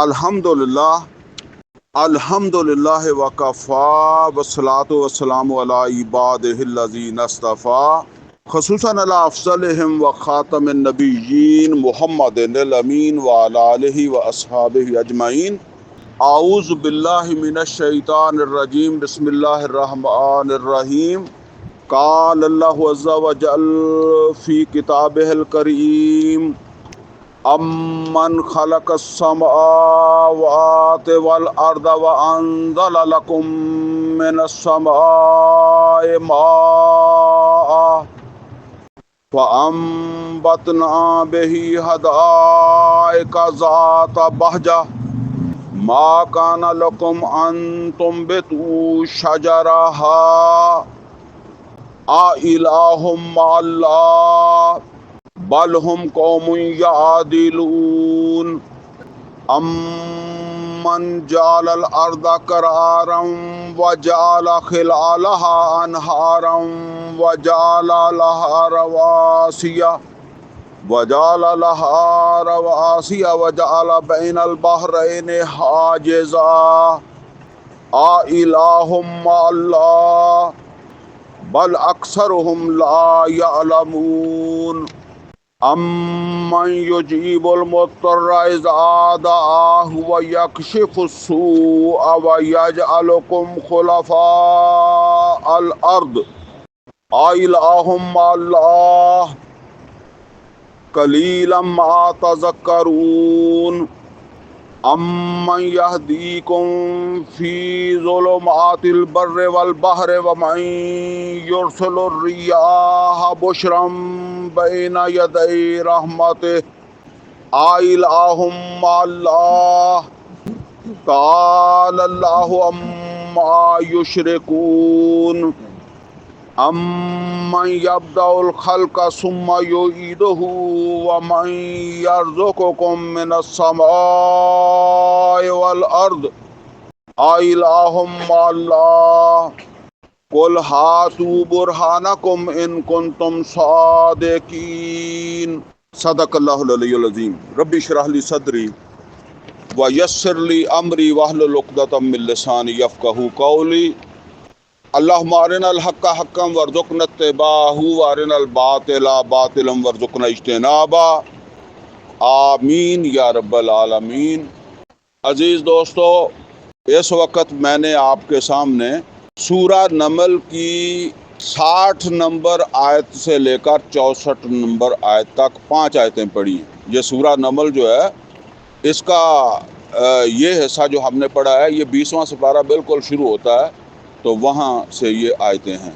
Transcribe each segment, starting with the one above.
الحمدللہ وکفا والصلاۃ والسلام علی عبادہ الذین اصطفیٰ خصوصاً علی افضلہم وخاتم النبیین محمد الامین وعلی آلہ واصحابہ اجمعین۔ اعوذ باللہ من الشیطان الرجیم، بسم اللہ الرحمن الرحیم۔ قال اللہ عز وجل فی کتابہ الکریم امن خلق السماوات والارض وانزل لکم من السماء ماء فانبتنا به حدائق ذات بہجہ ما کان لکم ان تنبتوا شجرہا الہ مع اللہ بل ہم قوم یعدلون۔ امن جعل الارض قرارا وجعل خلالها انہارا وجعل لها رواسي وجعل بین البحرین حاجزا الہ مع اللہ بل اکثرهم لا یعلمون۔ امن یجیب المضطر اذا دعاہ ویکشف السوء ویجعلکم خلفاء الارض الہ مع اللہ قلیلا ما تذکرون۔ امن یہدیکم فی ظلمات البر والبحر ومن یرسل الریاح بشرا بین یدی رحمتہ الہ مع اللہ تعالی اللہ عما یشرکون۔ امن یبدأ الخلق ثم یعیدہ ومن یرزقکم من السماء والارض الہ مع اللہ قل ہاتوا برہانکم ان کنتم صادقین۔ صدق اللہ العلی العظیم۔ رب اشرح لی صدری ویسر لی امری واحلل عقدۃ من لسانی یفقہوا قولی۔ اللہم ارنا الحق حقا وارزقنا اتباعہ وارنا الباطل باطلا وارزقنا اجتنابہ، آمین یا رب العالمین۔ عزیز دوستو، اس وقت میں نے آپ کے سامنے سورہ نمل کی 60 نمبر آیت سے لے کر 64 نمبر آیت تک 5 آیتیں پڑھی ہیں۔ یہ سورہ نمل جو ہے، اس کا یہ حصہ جو ہم نے پڑھا ہے، یہ 20واں سپارہ بالکل شروع ہوتا ہے، تو وہاں سے یہ آیتیں ہیں۔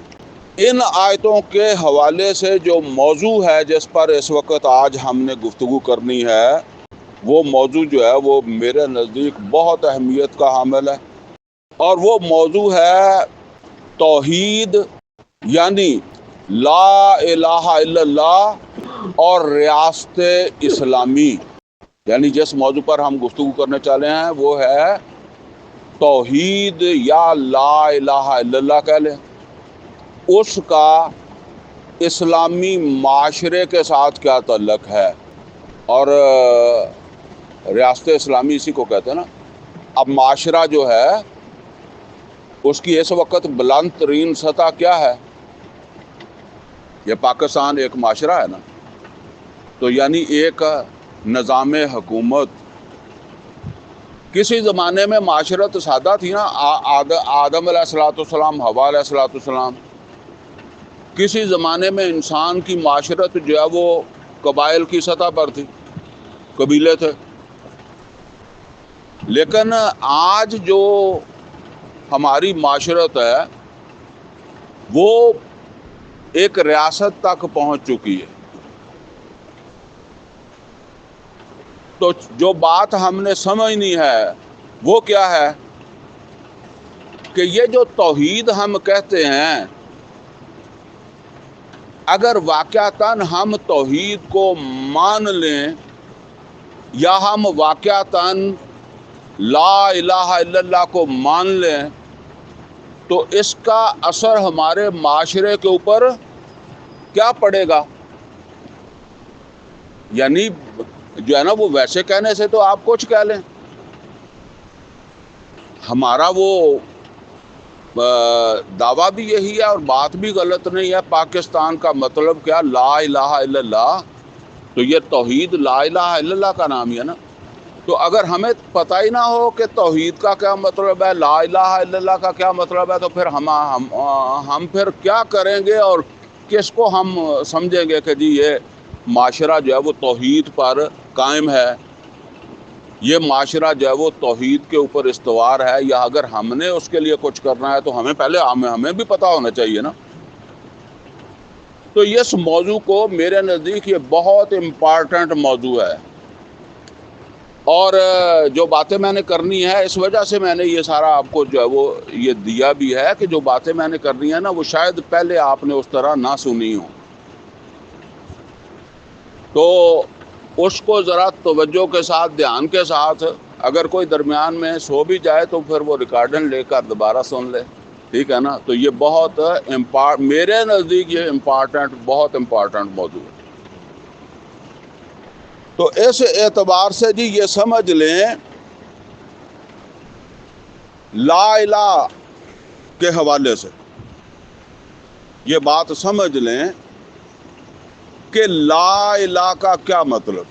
ان آیتوں کے حوالے سے جو موضوع ہے جس پر اس وقت آج ہم نے گفتگو کرنی ہے، وہ موضوع جو ہے وہ میرے نزدیک بہت اہمیت کا حامل ہے، اور وہ موضوع ہے توحید، یعنی لا الہ الا اللہ اور ریاست اسلامی۔ یعنی جس موضوع پر ہم گفتگو کرنے چلے ہیں وہ ہے توحید یا لا الہ الا اللہ کہہ لیں، اس کا اسلامی معاشرے کے ساتھ کیا تعلق ہے، اور ریاست اسلامی اسی کو کہتے ہیں نا۔ اب معاشرہ جو ہے اس کی اس وقت بلند ترین سطح کیا ہے؟ یہ پاکستان ایک معاشرہ ہے نا، تو یعنی ایک نظام حکومت۔ کسی زمانے میں معاشرت سادہ تھی نا، آدم علیہ السلام، حوا علیہ السلام۔ کسی زمانے میں انسان کی معاشرت جو ہے وہ قبائل کی سطح پر تھی، قبیلے تھے۔ لیکن آج جو ہماری معاشرت ہے وہ ایک ریاست تک پہنچ چکی ہے۔ تو جو بات ہم نے سمجھنی ہے وہ کیا ہے کہ یہ جو توحید ہم کہتے ہیں، اگر واقعتاً ہم توحید کو مان لیں یا ہم واقعتاً لا الہ الا اللہ کو مان لیں، تو اس کا اثر ہمارے معاشرے کے اوپر کیا پڑے گا؟ یعنی جو ہے نا وہ ویسے کہنے سے تو آپ کچھ کہہ لیں، ہمارا وہ دعویٰ بھی یہی ہے اور بات بھی غلط نہیں ہے. پاکستان کا مطلب کیا؟ لا الہ الا اللہ. تو یہ توحید لا الہ الا اللہ کا نام ہی ہے نا. تو اگر ہمیں پتہ ہی نہ ہو کہ توحید کا کیا مطلب ہے، لا الہ الا اللہ کا کیا مطلب ہے، تو پھر ہم پھر کیا کریں گے اور کس کو ہم سمجھیں گے کہ جی یہ معاشرہ جو ہے وہ توحید پر قائم ہے، یہ معاشرہ جو ہے وہ توحید کے اوپر استوار ہے. یا اگر ہم نے اس کے لیے کچھ کرنا ہے تو ہمیں پہلے ہمیں بھی پتہ ہونا چاہیے نا. تو اس موضوع کو میرے نزدیک یہ بہت امپارٹنٹ موضوع ہے، اور جو باتیں میں نے کرنی ہے اس وجہ سے میں نے یہ سارا آپ کو جو ہے وہ یہ دیا بھی ہے کہ جو باتیں میں نے کرنی ہے نا وہ شاید پہلے آپ نے اس طرح نہ سنی ہوں. تو اس کو ذرا توجہ کے ساتھ، دھیان کے ساتھ، اگر کوئی درمیان میں سو بھی جائے تو پھر وہ ریکارڈنگ لے کر دوبارہ سن لے، ٹھیک ہے نا. تو یہ بہت میرے نزدیک یہ بہت امپارٹنٹ موضوع ہے. تو اس اعتبار سے جی یہ سمجھ لیں، لا الہ کے حوالے سے یہ بات سمجھ لیں کہ لا الہ کا کیا مطلب.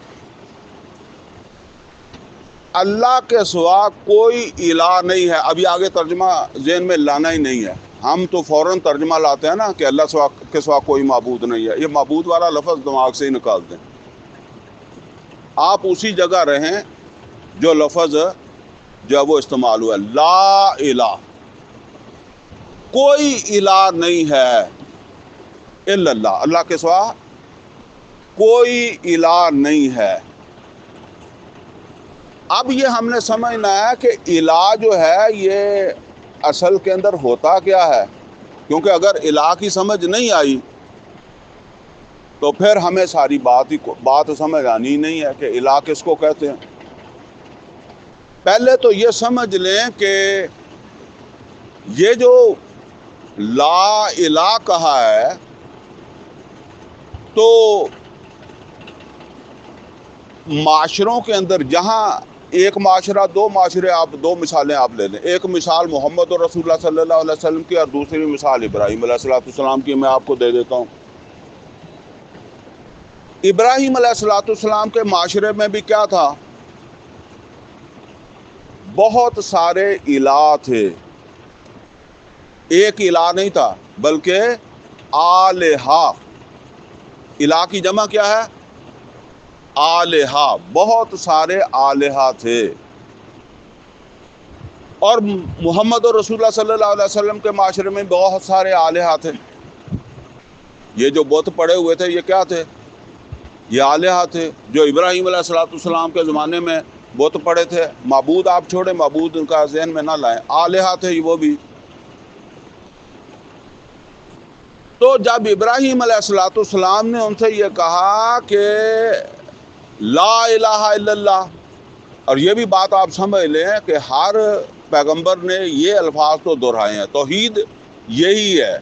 اللہ کے سوا کوئی الہ نہیں ہے. ابھی آگے ترجمہ ذہن میں لانا ہی نہیں ہے. ہم تو فوراً ترجمہ لاتے ہیں نا کہ اللہ کے سوا کوئی معبود نہیں ہے. یہ معبود والا لفظ دماغ سے ہی نکال دیں. آپ اسی جگہ رہیں جو لفظ جو ہے وہ استعمال ہوا ہے. لا الہ، کوئی الہ نہیں ہے الا اللہ، اللہ کے سوا کوئی الہ نہیں ہے. اب یہ ہم نے سمجھنا ہے کہ الہ جو ہے یہ اصل کے اندر ہوتا کیا ہے، کیونکہ اگر الہ کی سمجھ نہیں آئی تو پھر ہمیں ساری بات سمجھ آنی نہیں ہے کہ الہ کس کو کہتے ہیں. پہلے تو یہ سمجھ لیں کہ یہ جو لا الہ کہا ہے تو معاشروں کے اندر، جہاں ایک معاشرہ، دو معاشرے، آپ دو مثالیں آپ لے لیں. ایک مثال محمد رسول اللہ صلی اللہ علیہ وسلم کی اور دوسری مثال ابراہیم علیہ السلام کی میں آپ کو دے دیتا ہوں. ابراہیم علیہ السلام کے معاشرے میں بھی کیا تھا؟ بہت سارے الہ تھے. ایک الہ نہیں تھا بلکہ آلہہ. الہ کی جمع کیا ہے؟ آلہہ. بہت سارے آلہہ تھے. اور محمد رسول اللہ صلی اللہ علیہ وسلم کے معاشرے میں بہت سارے آلہہ تھے. یہ جو بت پڑے ہوئے تھے یہ کیا تھے؟ یہ آلہہ تھے. جو ابراہیم علیہ السلام کے زمانے میں بت پڑے تھے، معبود آپ چھوڑیں، معبود ان کا ذہن میں نہ لائیں، آلہہ تھے وہ بھی. تو جب ابراہیم علیہ السلام نے ان سے یہ کہا کہ لا الہ الا اللہ، اور یہ بھی بات آپ سمجھ لیں کہ ہر پیغمبر نے یہ الفاظ تو دہرائے ہیں، توحید یہی ہے،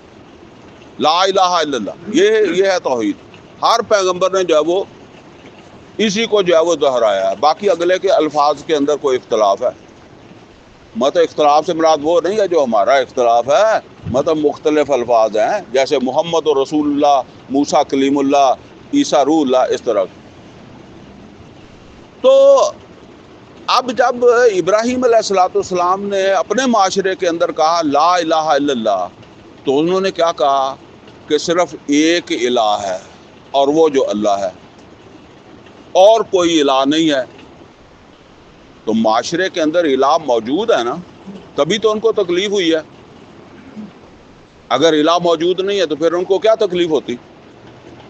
لا الہ الا اللہ، یہ ہے توحید. ہر پیغمبر نے جو ہے وہ اسی کو جو ہے وہ دہرایا ہے. باقی اگلے کے الفاظ کے اندر کوئی اختلاف ہے، مطلب اختلاف سے مراد وہ نہیں ہے جو ہمارا اختلاف ہے، مطلب مختلف الفاظ ہیں، جیسے محمد رسول اللہ، موسیٰ کلیم اللہ، عیسیٰ روح اللہ، اس طرح. تو اب جب ابراہیم علیہ السلام نے اپنے معاشرے کے اندر کہا لا الہ الا اللہ، تو انہوں نے کیا کہا کہ صرف ایک الہ ہے اور وہ جو اللہ ہے، اور کوئی الہ نہیں ہے. تو معاشرے کے اندر الہ موجود ہے نا، تبھی تو ان کو تکلیف ہوئی ہے. اگر الہ موجود نہیں ہے تو پھر ان کو کیا تکلیف ہوتی.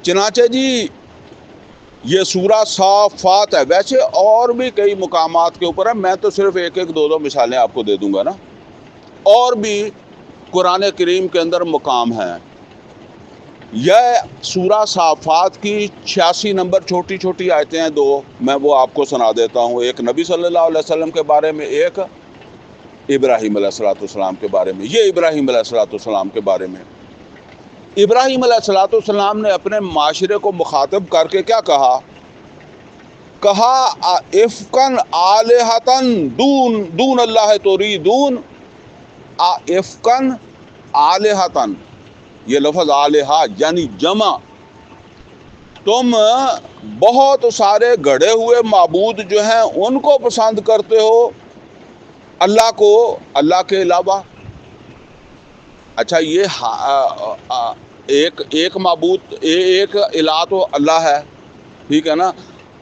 چنانچہ جی یہ سورہ صافات ہے، ویسے اور بھی کئی مقامات کے اوپر ہے، میں تو صرف ایک دو مثالیں آپ کو دے دوں گا نا. اور بھی قرآن کریم کے اندر مقام ہیں. یہ سورہ صافات کی 86 نمبر چھوٹی چھوٹی آیتیں ہیں دو، میں وہ آپ کو سنا دیتا ہوں. ایک نبی صلی اللہ علیہ وسلم کے بارے میں، ایک ابراہیم علیہ السلام کے بارے میں. یہ ابراہیم علیہ السلام کے بارے میں. ابراہیم علیہ السلام نے اپنے معاشرے کو مخاطب کر کے کیا کہا کہا افکن آلہتن دون اللہ تریدون افکن آلہتن، یہ لفظ آلہہ یعنی جمع، تم بہت سارے گڑھے ہوئے معبود جو ہیں ان کو پسند کرتے ہو اللہ کو، اللہ کے علاوہ۔ اچھا یہ ایک معبود، ایک الہ تو اللہ ہے، ٹھیک ہے نا،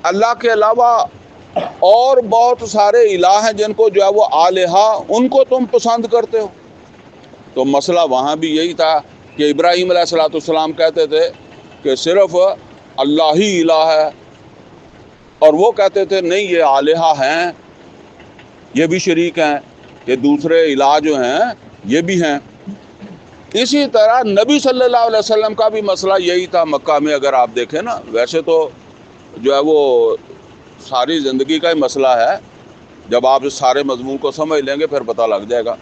اللہ کے علاوہ اور بہت سارے الہ ہیں جن کو جو ہے وہ آلہہ، ان کو تم پسند کرتے ہو۔ تو مسئلہ وہاں بھی یہی تھا کہ ابراہیم علیہ السلام کہتے تھے کہ صرف اللہ ہی الہ ہے، اور وہ کہتے تھے نہیں یہ آلہہ ہیں، یہ بھی شریک ہیں، یہ دوسرے الہ جو ہیں یہ بھی ہیں۔ اسی طرح نبی صلی اللہ علیہ وسلم کا بھی مسئلہ یہی تھا مکہ میں۔ اگر آپ دیکھیں نا، ویسے تو جو ہے وہ ساری زندگی کا ہی مسئلہ ہے، جب آپ اس سارے مضمون کو سمجھ لیں گے پھر پتہ لگ جائے گا۔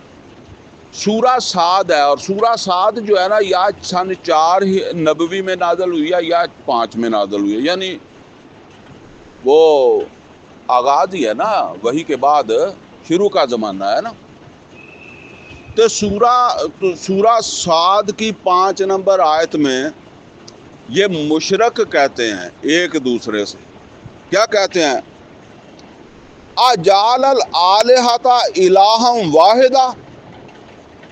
سورہ صاد ہے، اور سورہ صاد جو ہے نا یا سن 4 نبوی میں نازل ہوئی ہے یا 5 میں نازل ہوئی ہے، یعنی وہ آغاز ہی ہے نا، وحی کے بعد شروع کا زمانہ ہے نا۔ تو سورہ صاد کی 5 نمبر آیت میں یہ مشرک کہتے ہیں ایک دوسرے سے، کیا کہتے ہیں؟ اجعل الآلہۃ الہا واحدہ،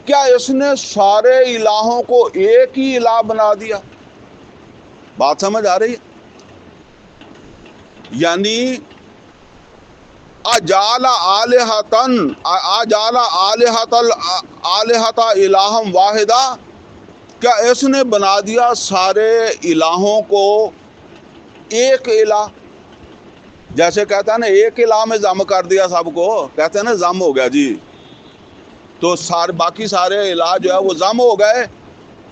کیا اس نے سارے الہوں کو ایک ہی الہ بنا دیا؟ بات سمجھ آ رہی ہے؟ یعنی اجعل آلہۃ الہا واحدہ، کیا اس نے بنا دیا سارے الہوں کو ایک الہ؟ جیسے کہتا ہے نا ایک الہ میں ضم کر دیا سب کو، کہتے ہیں نا ضم ہو گیا جی، تو باقی سارے الہ جو ہے وہ ضم ہو گئے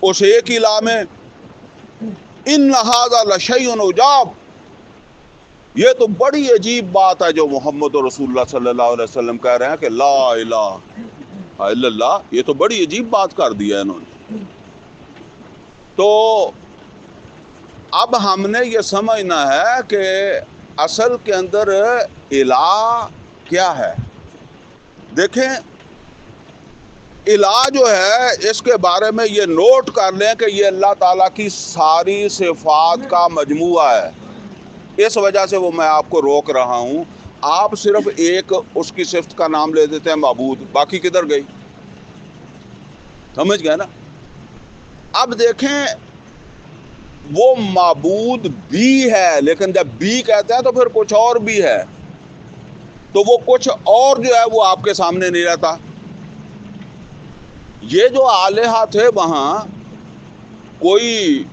اس ایک الہ میں۔ ان ھذا لشیء عجاب، یہ تو بڑی عجیب بات ہے جو محمد رسول اللہ صلی اللہ علیہ وسلم کہہ رہے ہیں کہ لا الہ الا اللہ، یہ تو بڑی عجیب بات کر دیا انہوں نے۔ تو اب ہم نے یہ سمجھنا ہے کہ اصل کے اندر الہ کیا ہے۔ دیکھیں الہ جو ہے اس کے بارے میں یہ نوٹ کر لیں کہ یہ اللہ تعالیٰ کی ساری صفات کا مجموعہ ہے۔ اس وجہ سے وہ میں آپ کو روک رہا ہوں، آپ صرف ایک اس کی صفت کا نام لے دیتے ہیں معبود، باقی کدھر گئی؟ سمجھ گئے نا؟ اب دیکھیں وہ معبود بھی ہے، لیکن جب بھی کہتے ہیں تو پھر کچھ اور بھی ہے، تو وہ کچھ اور جو ہے وہ آپ کے سامنے نہیں رہتا۔ یہ جو آلہہ تھے وہاں کوئی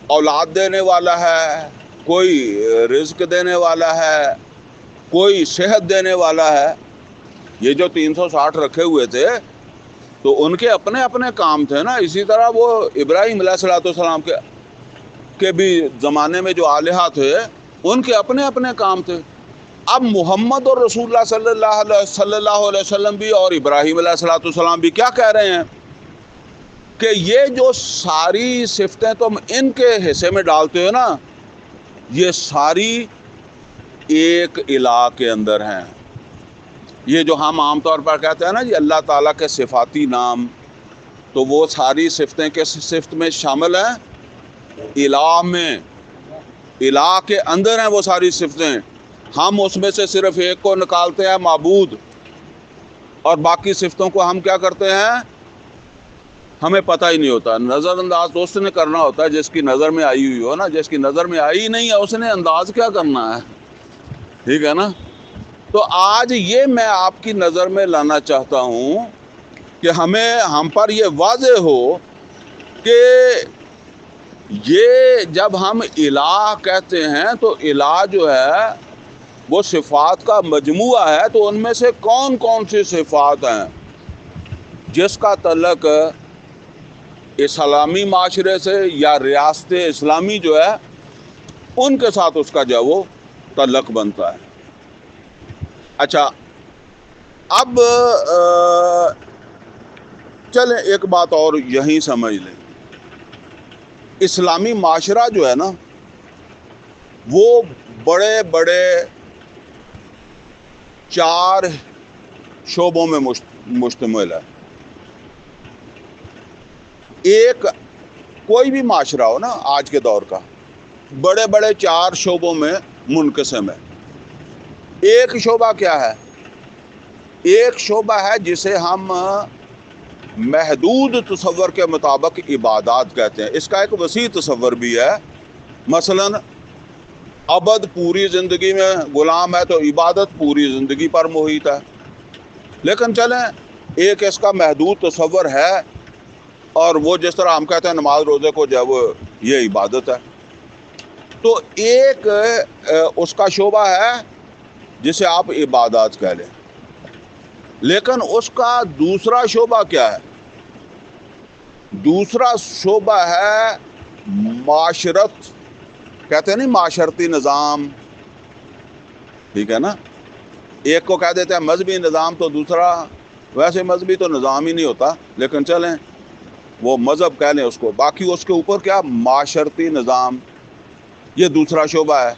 اولاد دینے والا ہے، کوئی رزق دینے والا ہے، کوئی صحت دینے والا ہے، یہ جو 360 رکھے ہوئے تھے تو ان کے اپنے اپنے کام تھے نا۔ اسی طرح وہ ابراہیم علیہ السلام کے بھی زمانے میں جو آلہہ تھے ان کے اپنے اپنے کام تھے۔ اب محمد اور رسول اللہ صلی اللہ علیہ وسلم بھی اور ابراہیم علیہ السلام بھی کیا کہہ رہے ہیں کہ یہ جو ساری صفتیں تم ان کے حصے میں ڈالتے ہو نا، یہ ساری ایک الہ کے اندر ہیں۔ یہ جو ہم عام طور پر کہتے ہیں نا جی اللہ تعالیٰ کے صفاتی نام، تو وہ ساری صفتیں کس صفت میں شامل ہیں؟ الہ میں، الہ کے اندر ہیں وہ ساری صفتیں۔ ہم اس میں سے صرف ایک کو نکالتے ہیں معبود، اور باقی صفتوں کو ہم کیا کرتے ہیں؟ ہمیں پتہ ہی نہیں ہوتا، نظر انداز تو اس نے کرنا ہوتا ہے جس کی نظر میں آئی ہوئی ہو نا، جس کی نظر میں آئی نہیں ہے اس نے انداز کیا کرنا ہے، ٹھیک ہے نا؟ تو آج یہ میں آپ کی نظر میں لانا چاہتا ہوں کہ ہم پر یہ واضح ہو کہ یہ جب ہم الہ کہتے ہیں تو الہ جو ہے وہ صفات کا مجموعہ ہے، تو ان میں سے کون کون سی صفات ہیں جس کا تعلق اسلامی معاشرے سے یا ریاست اسلامی جو ہے ان کے ساتھ اس کا جو ہے وہ تعلق بنتا ہے۔ اچھا اب چلیں ایک بات اور یہیں سمجھ لیں، اسلامی معاشرہ جو ہے نا وہ بڑے بڑے 4 شعبوں میں مشتمل ہے. ایک کوئی بھی معاشرہ ہو نا آج کے دور کا، بڑے بڑے 4 شعبوں میں منقسم ہے. ایک شعبہ کیا ہے؟ ایک شعبہ ہے جسے ہم محدود تصور کے مطابق عبادات کہتے ہیں. اس کا ایک وسیع تصور بھی ہے. مثلاً عبد پوری زندگی میں غلام ہے تو عبادت پوری زندگی پر محیط ہے. لیکن چلیں ایک اس کا محدود تصور ہے، اور وہ جس طرح ہم کہتے ہیں نماز روزے کو جو ہے وہ یہ عبادت ہے. تو ایک اس کا شعبہ ہے جسے آپ عبادات کہہ لیں. لیکن اس کا دوسرا شعبہ کیا ہے؟ دوسرا شعبہ ہے معاشرت. کہتے ہیں نہیں معاشرتی نظام، ٹھیک ہے نا. ایک کو کہہ دیتے ہیں مذہبی نظام، تو دوسرا ویسے مذہبی تو نظام ہی نہیں ہوتا، لیکن چلیں وہ مذہب کہہ لیں اس کو. باقی اس کے اوپر کیا؟ معاشرتی نظام. یہ دوسرا شعبہ ہے.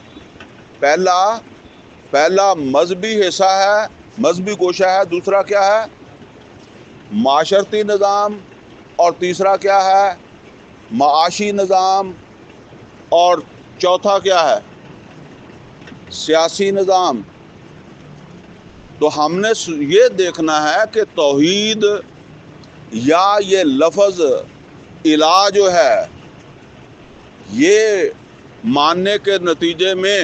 پہلا مذہبی حصہ ہے، مذہبی گوشہ ہے. دوسرا کیا ہے؟ معاشرتی نظام. اور تیسرا کیا ہے؟ معاشی نظام. اور چوتھا کیا ہے؟ سیاسی نظام. تو ہم نے یہ دیکھنا ہے کہ توحید یا یہ لفظ الہ جو ہے، یہ ماننے کے نتیجے میں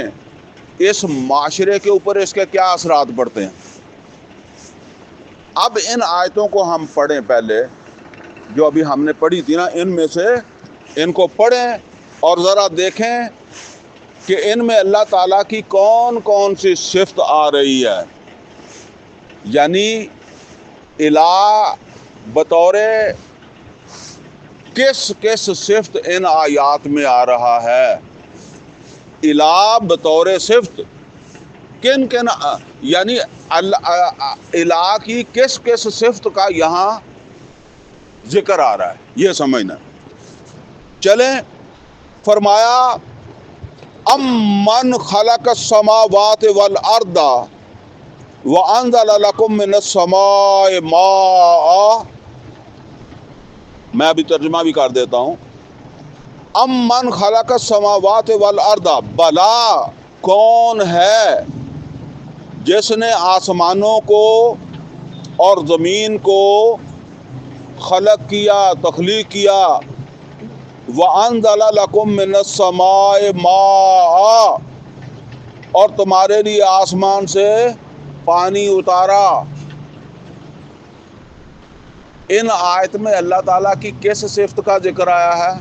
اس معاشرے کے اوپر اس کے کیا اثرات پڑتے ہیں. اب ان آیتوں کو ہم پڑھیں، پہلے جو ابھی ہم نے پڑھی تھی نا، ان میں سے ان کو پڑھیں اور ذرا دیکھیں کہ ان میں اللہ تعالیٰ کی کون کون سی صفت آ رہی ہے. یعنی الہ بطور کس صفت ان آیات میں آ رہا ہے. الہ بطور صفت کن یعنی الہ کی کس صفت کا یہاں ذکر آ رہا ہے، یہ سمجھنا. چلیں، فرمایا امن خلق السماوات والارض وانزل لکم من السماء ماء. میں ابھی ترجمہ بھی کر دیتا ہوں. امن خلق السماوات والارض، بلا کون ہے جس نے آسمانوں کو اور زمین کو خلق کیا، تخلیق کیا. وَأَنزَلَ لَكُم مِّنَ السَّمَاءِ مَاءً، اور تمہارے لیے آسمان سے پانی اتارا. ان آیت میں اللہ تعالیٰ کی کس صفت کا ذکر آیا ہے؟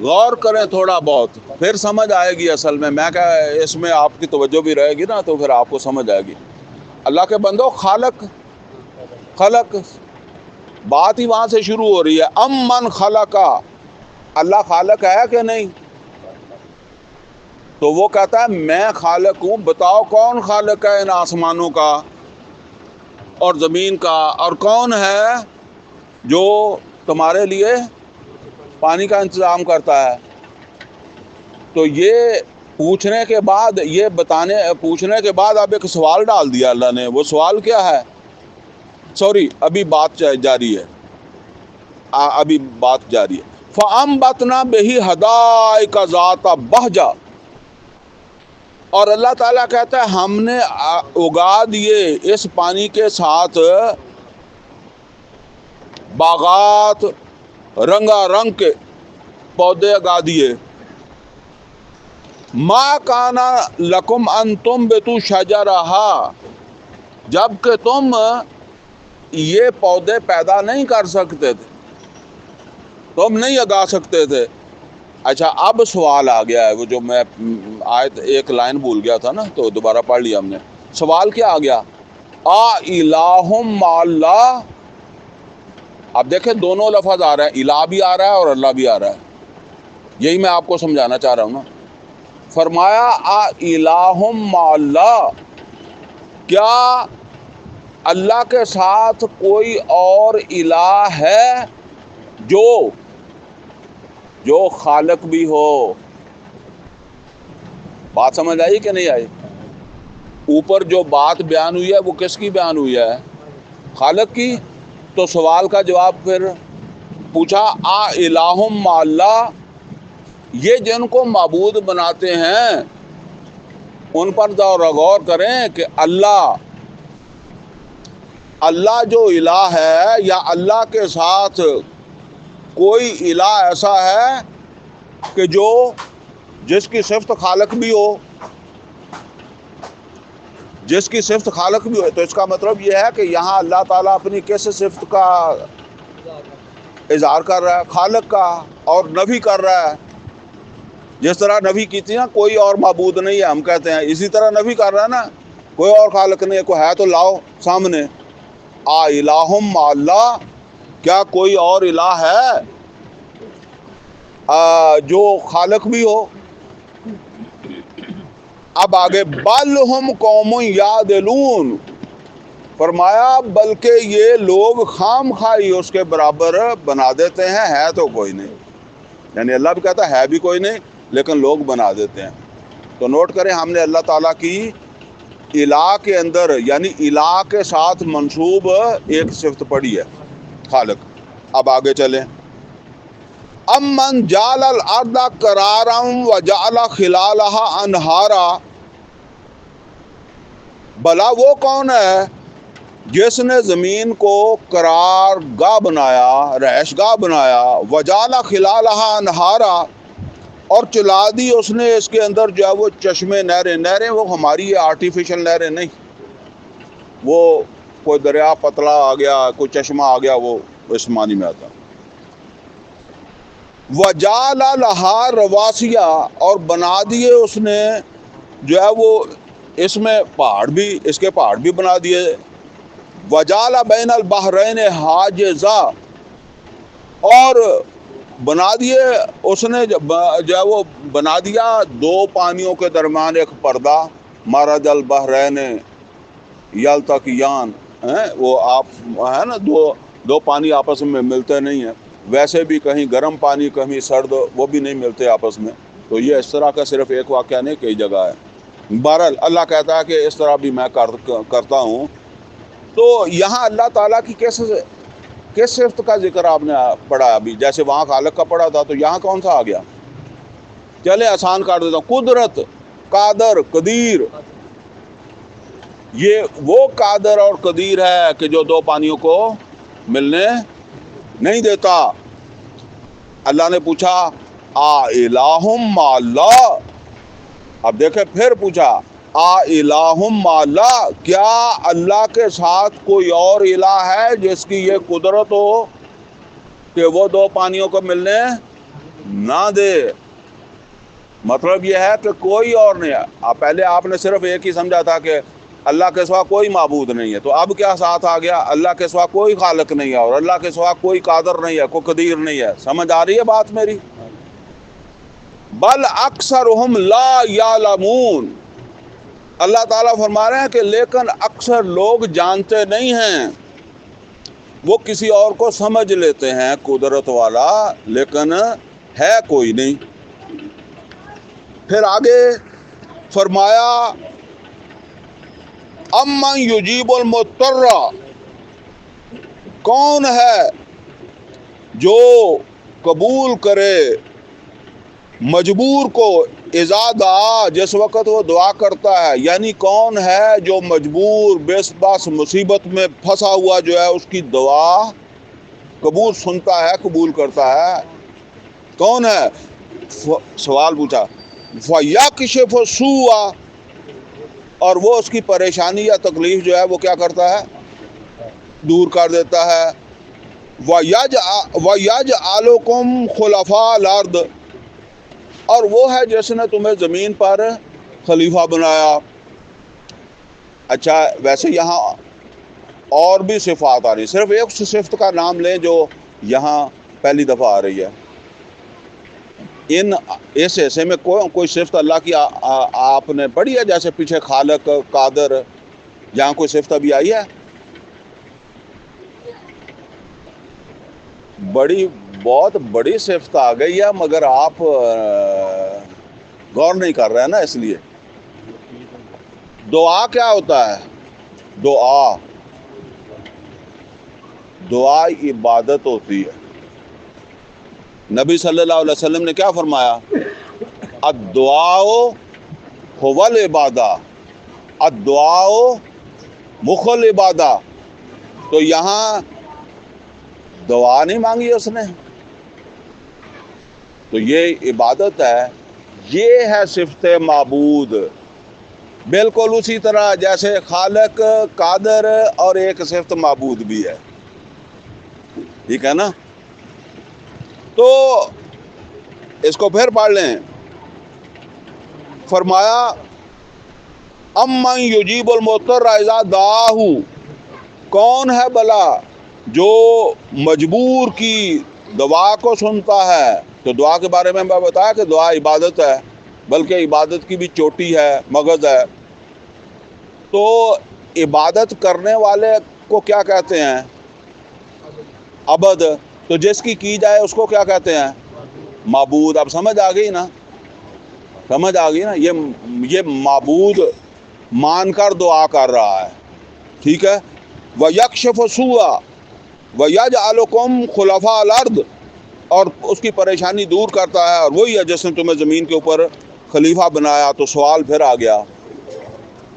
غور کریں تھوڑا بہت، پھر سمجھ آئے گی. اصل میں کہ اس میں آپ کی توجہ بھی رہے گی نا، تو پھر آپ کو سمجھ آئے گی. اللہ کے بندو، خالق بات ہی وہاں سے شروع ہو رہی ہے. امن خلقا، اللہ خالق ہے کہ نہیں؟ تو وہ کہتا ہے میں خالق ہوں. بتاؤ کون خالق ہے ان آسمانوں کا اور زمین کا، اور کون ہے جو تمہارے لیے پانی کا انتظام کرتا ہے. تو یہ پوچھنے کے بعد پوچھنے کے بعد اب ایک سوال ڈال دیا اللہ نے. وہ سوال کیا ہے؟ سوری، ابھی بات جاری ہے. فَأَنبَتْنَا بِهِ حَدَائِقَ ذَاتَ بَهْجَةٍ، اور اللہ تعالیٰ کہتا ہے ہم نے اگا دیے اس پانی کے ساتھ باغات، رنگا رنگ کے پودے اگا دیے. مَا كَانَ لَكُمْ أَن تُنبِتُوا شَجَرَهَا، جب کہ تم یہ پودے پیدا نہیں کر سکتے تھے، تم نہیں اگا سکتے تھے. اچھا، اب سوال آ گیا ہے، وہ جو میں آیت ایک لائن بھول گیا تھا نا، تو دوبارہ پڑھ لیا ہم نے. سوال کیا آ گیا؟ الہ مع اللہ. اب دیکھیں دونوں لفظ آ رہے ہیں، الہ بھی آ رہا ہے اور اللہ بھی آ رہا ہے. یہی میں آپ کو سمجھانا چاہ رہا ہوں نا. فرمایا الہ مع اللہ، کیا اللہ کے ساتھ کوئی اور الہ ہے جو خالق بھی ہو؟ بات سمجھ آئی کہ نہیں آئی؟ اوپر جو بات بیان ہوئی ہے وہ کس کی بیان ہوئی ہے؟ خالق کی. تو سوال کا جواب پھر پوچھا آ الہم مع اللہ، یہ جن کو معبود بناتے ہیں ان پر غور کریں کہ اللہ جو الہ ہے، یا اللہ کے ساتھ کوئی الہ ایسا ہے کہ جو جس کی صفت خالق بھی ہو، جس کی صفت خالق بھی ہو. تو اس کا مطلب یہ ہے کہ یہاں اللہ تعالیٰ اپنی کس صفت کا اظہار کر رہا ہے؟ خالق کا. اور نفی کر رہا ہے. جس طرح نفی کی تھی نا کوئی اور معبود نہیں ہے ہم کہتے ہیں، اسی طرح نفی کر رہا ہے نا کوئی اور خالق نہیں ہے. کوئی ہے تو لاؤ سامنے. آ الہم مع اللہ، کیا کوئی اور الہ ہے جو خالق بھی ہو؟ اب آگے بل ہم قوم یعدلون، فرمایا بلکہ یہ لوگ خام خواہی اس کے برابر بنا دیتے ہیں، ہے تو کوئی نہیں. یعنی اللہ بھی کہتا ہے بھی کوئی نہیں لیکن لوگ بنا دیتے ہیں. تو نوٹ کریں ہم نے اللہ تعالیٰ کی الہ کے اندر یعنی الہ کے ساتھ منسوب ایک صفت پڑھی ہے، خالق. اب آگے چلیں. امن جعل الارض قرارا وجعل خلالها انہارا، بھلا وہ کون ہے جس نے زمین کو قرار گاہ بنایا، رہائش گاہ بنایا، وجعل خلالها انہارا، اور چلا دی اس نے اس کے اندر جو ہے وہ چشمے، نہریں وہ ہماری آرٹیفیشل نہریں نہیں، وہ کوئی دریا پتلا آ گیا، کوئی چشمہ آ گیا، وہ اس معنی میں آتا. وجعل لها رواسیا، اور بنا دیے اس نے جو ہے وہ اس میں پہاڑ بھی، اس کے پہاڑ بھی بنا دیے. وجعل بین البحرین حاجزا، اور بنا دیے اس نے جو ہے وہ بنا دیا دو پانیوں کے درمیان ایک پردہ. مرج البحرین یلتقیان، وہ آپ ہے نا دو پانی آپس میں ملتے نہیں ہیں، ویسے بھی کہیں گرم پانی کہیں سرد، وہ بھی نہیں ملتے آپس میں. تو یہ اس طرح کا صرف ایک واقعہ نہیں، کئی جگہ ہے. بہرحال اللہ کہتا ہے کہ اس طرح بھی میں کرتا ہوں. تو یہاں اللہ تعالیٰ کی کس صفت کا ذکر آپ نے پڑھا ابھی؟ جیسے وہاں خالق کا پڑھا تھا تو یہاں کون سا آ گیا؟ چلے آسان کر دیتا ہوں. قدرت، قادر، قدیر. یہ وہ قادر اور قدیر ہے کہ جو دو پانیوں کو ملنے نہیں دیتا. اللہ نے پوچھا آ الہم مع اللہ، اب دیکھیں پھر پوچھا آ الہم مع اللہ، کیا اللہ کے ساتھ کوئی اور الہ ہے جس کی یہ قدرت ہو کہ وہ دو پانیوں کو ملنے نہ دے؟ مطلب یہ ہے کہ کوئی اور نہیں ہے. پہلے آپ نے صرف ایک ہی سمجھا تھا کہ اللہ کے سوا کوئی معبود نہیں ہے، تو اب کیا ساتھ آ گیا؟ اللہ کے سوا کوئی خالق نہیں ہے، اور اللہ کے سوا کوئی قادر نہیں ہے، کوئی قدیر نہیں ہے. سمجھ آ رہی ہے بات میری؟ بل اکثرہم لا یعلمون، اللہ تعالیٰ فرما رہے ہیں کہ لیکن اکثر لوگ جانتے نہیں ہیں. وہ کسی اور کو سمجھ لیتے ہیں قدرت والا، لیکن ہے کوئی نہیں. پھر آگے فرمایا امن یجیب المضطر، کون ہے جو قبول کرے مجبور کو، اذا دعا، جس وقت وہ دعا کرتا ہے. یعنی کون ہے جو مجبور بس مصیبت میں پھنسا ہوا جو ہے اس کی دعا قبول سنتا ہے، قبول کرتا ہے؟ کون ہے؟ سوال پوچھا. فَيَكْشِفُ السُّوءَ، اور وہ اس کی پریشانی یا تکلیف جو ہے وہ کیا کرتا ہے؟ دور کر دیتا ہے. وَيَجْعَلُكُمْ خُلَفَاءَ الْأَرْضِ، اور وہ ہے جس نے تمہیں زمین پر خلیفہ بنایا. اچھا ویسے یہاں اور بھی صفات آ رہی، صرف ایک صفت کا نام لیں جو یہاں پہلی دفعہ آ رہی ہے. اس حصے میں کوئی صفت اللہ کی آپ نے پڑھی ہے؟ جیسے پیچھے خالق، قادر، یہاں کوئی صفت ابھی آئی ہے؟ بہت بڑی صفت آ گئی ہے، مگر آپ غور نہیں کر رہا ہے نا، اس لیے دعا کیا ہوتا ہے؟ دعا عبادت ہوتی ہے۔ نبی صلی اللہ علیہ وسلم نے کیا فرمایا؟ الدعاء هو العبادہ، الدعاء مخ العبادہ۔ تو یہاں دعا نہیں مانگی اس نے، تو یہ عبادت ہے، یہ ہے صفت معبود۔ بالکل اسی طرح جیسے خالق، قادر اور ایک صفت معبود بھی ہے، ٹھیک ہے نا؟ تو اس کو پھر پڑھ لیں۔ فرمایا امن یجیب المضطر اذا دعاہ، کون ہے بلا جو مجبور کی دعا کو سنتا ہے؟ تو دعا کے بارے میں بتایا کہ دعا عبادت ہے، بلکہ عبادت کی بھی چوٹی ہے، مغز ہے۔ تو عبادت کرنے والے کو کیا کہتے ہیں؟ عبد۔ تو جس کی جائے اس کو کیا کہتے ہیں؟ معبود۔ اب سمجھ آ گئی نا؟ سمجھ آ گئی نا؟ یہ معبود مان کر دعا کر رہا ہے، ٹھیک ہے؟ وَيَكْشِفُ السُّوءَ وَيَجْعَلُكُمْ خُلَفَاءَ الْأَرْضِ، اور اس کی پریشانی دور کرتا ہے، اور وہی ہے جس نے تمہیں زمین کے اوپر خلیفہ بنایا۔ تو سوال پھر آ گیا،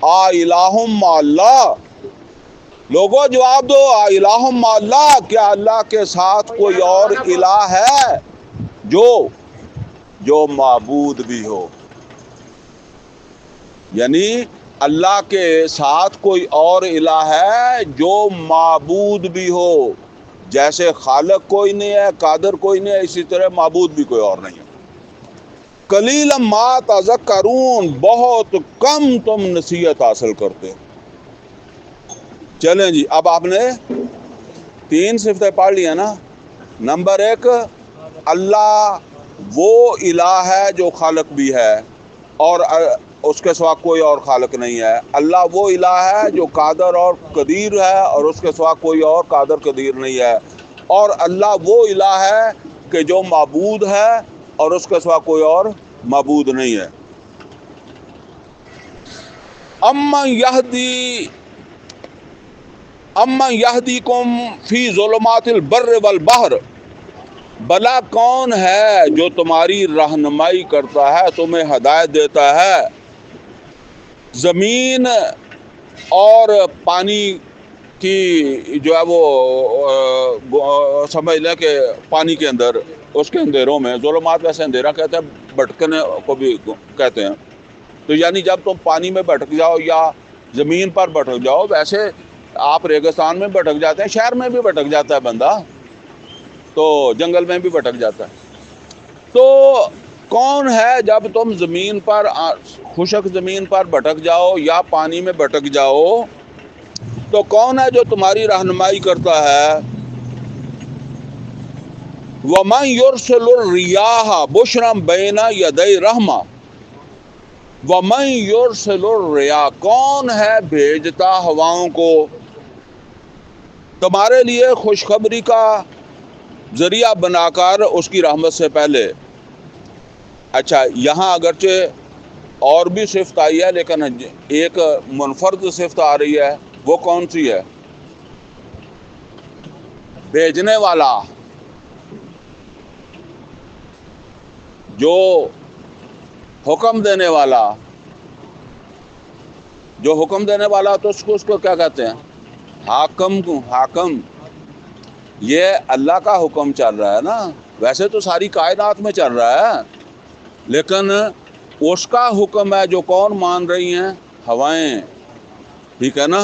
الہ مع اللہ، لوگوں جواب دو، الہ مع اللہ، کیا اللہ کے ساتھ کوئی اور الہ ہے جو معبود بھی ہو؟ یعنی اللہ کے ساتھ کوئی اور الہ ہے جو معبود بھی ہو؟ جیسے خالق کوئی نہیں ہے، قادر کوئی نہیں ہے، اسی طرح معبود بھی کوئی اور نہیں ہے۔ قلیلا ما تذکرون، بہت کم تم نصیحت حاصل کرتے۔ چلیں جی، اب آپ نے 3 صفتیں پڑھ لی ہیں نا۔ نمبر 1، اللہ وہ الہ ہے جو خالق بھی ہے اور اس کے سوا کوئی اور خالق نہیں ہے۔ اللہ وہ الہ ہے جو قادر اور قدیر ہے اور اس کے سوا کوئی اور قادر قدیر نہیں ہے۔ اور اللہ وہ الہ ہے کہ جو معبود ہے اور اس کے سوا کوئی اور معبود نہیں ہے۔ امن یہدیکم فی ظلمات البر والبحر، بلا کون ہے جو تمہاری رہنمائی کرتا ہے، تمہیں ہدایت دیتا ہے زمین اور پانی کی، جو ہے وہ سمجھ لیں کہ پانی کے اندر، اس کے اندھیروں میں۔ ظلمات ویسے اندھیرا کہتے ہیں، بھٹکنے کو بھی کہتے ہیں۔ تو یعنی جب تم پانی میں بھٹک جاؤ یا زمین پر بھٹک جاؤ، ویسے آپ ریگستان میں بھٹک جاتے ہیں، شہر میں بھی بھٹک جاتا ہے بندہ، تو جنگل میں بھی بھٹک جاتا ہے۔ تو کون ہے جب تم زمین پر، خشک زمین پر بھٹک جاؤ یا پانی میں بھٹک جاؤ، تو کون ہے جو تمہاری رہنمائی کرتا ہے؟ وَمَن يُرْسِلُ الرِّيَاحَ بُشْرًا بَيْنَ يَدَيْ رَحْمَةٍ، وَمَن يُرْسِلُ الرِّيَاحَ، کون ہے بھیجتا ہواؤں کو تمہارے لیے خوشخبری کا ذریعہ بنا کر اس کی رحمت سے پہلے۔ اچھا، یہاں اگرچہ اور بھی صفت آئی ہے لیکن ایک منفرد صفت آ رہی ہے، وہ کون سی ہے؟ بھیجنے والا، جو حکم دینے والا، جو حکم دینے والا، تو اس کو کیا کہتے ہیں؟ حاکم۔ یہ اللہ کا حکم چل رہا ہے نا، ویسے تو ساری کائنات میں چل رہا ہے، لیکن اس کا حکم ہے جو کون مان رہی ہیں؟ ہوائیں، ٹھیک ہے نا؟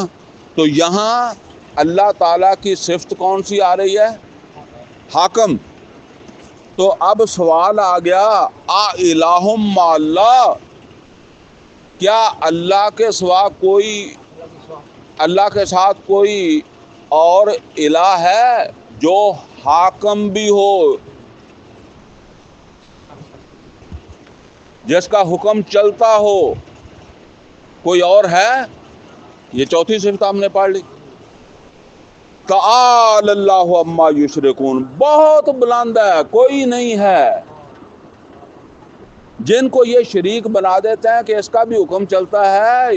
تو یہاں اللہ تعالیٰ کی صفت کون سی آ رہی ہے؟ حاکم۔ تو اب سوال آ گیا، الہ مع اللہ، کیا اللہ کے سوا کوئی، اللہ کے ساتھ کوئی اور الہ ہے جو حاکم بھی ہو، جس کا حکم چلتا ہو؟ کوئی اور ہے؟ یہ 4تھی صفت ہم نے پڑھ لی۔ تعالی اللہ عما یشرکون، بہت بلند ہے، کوئی نہیں ہے جن کو یہ شریک بنا دیتے ہیں کہ اس کا بھی حکم چلتا ہے،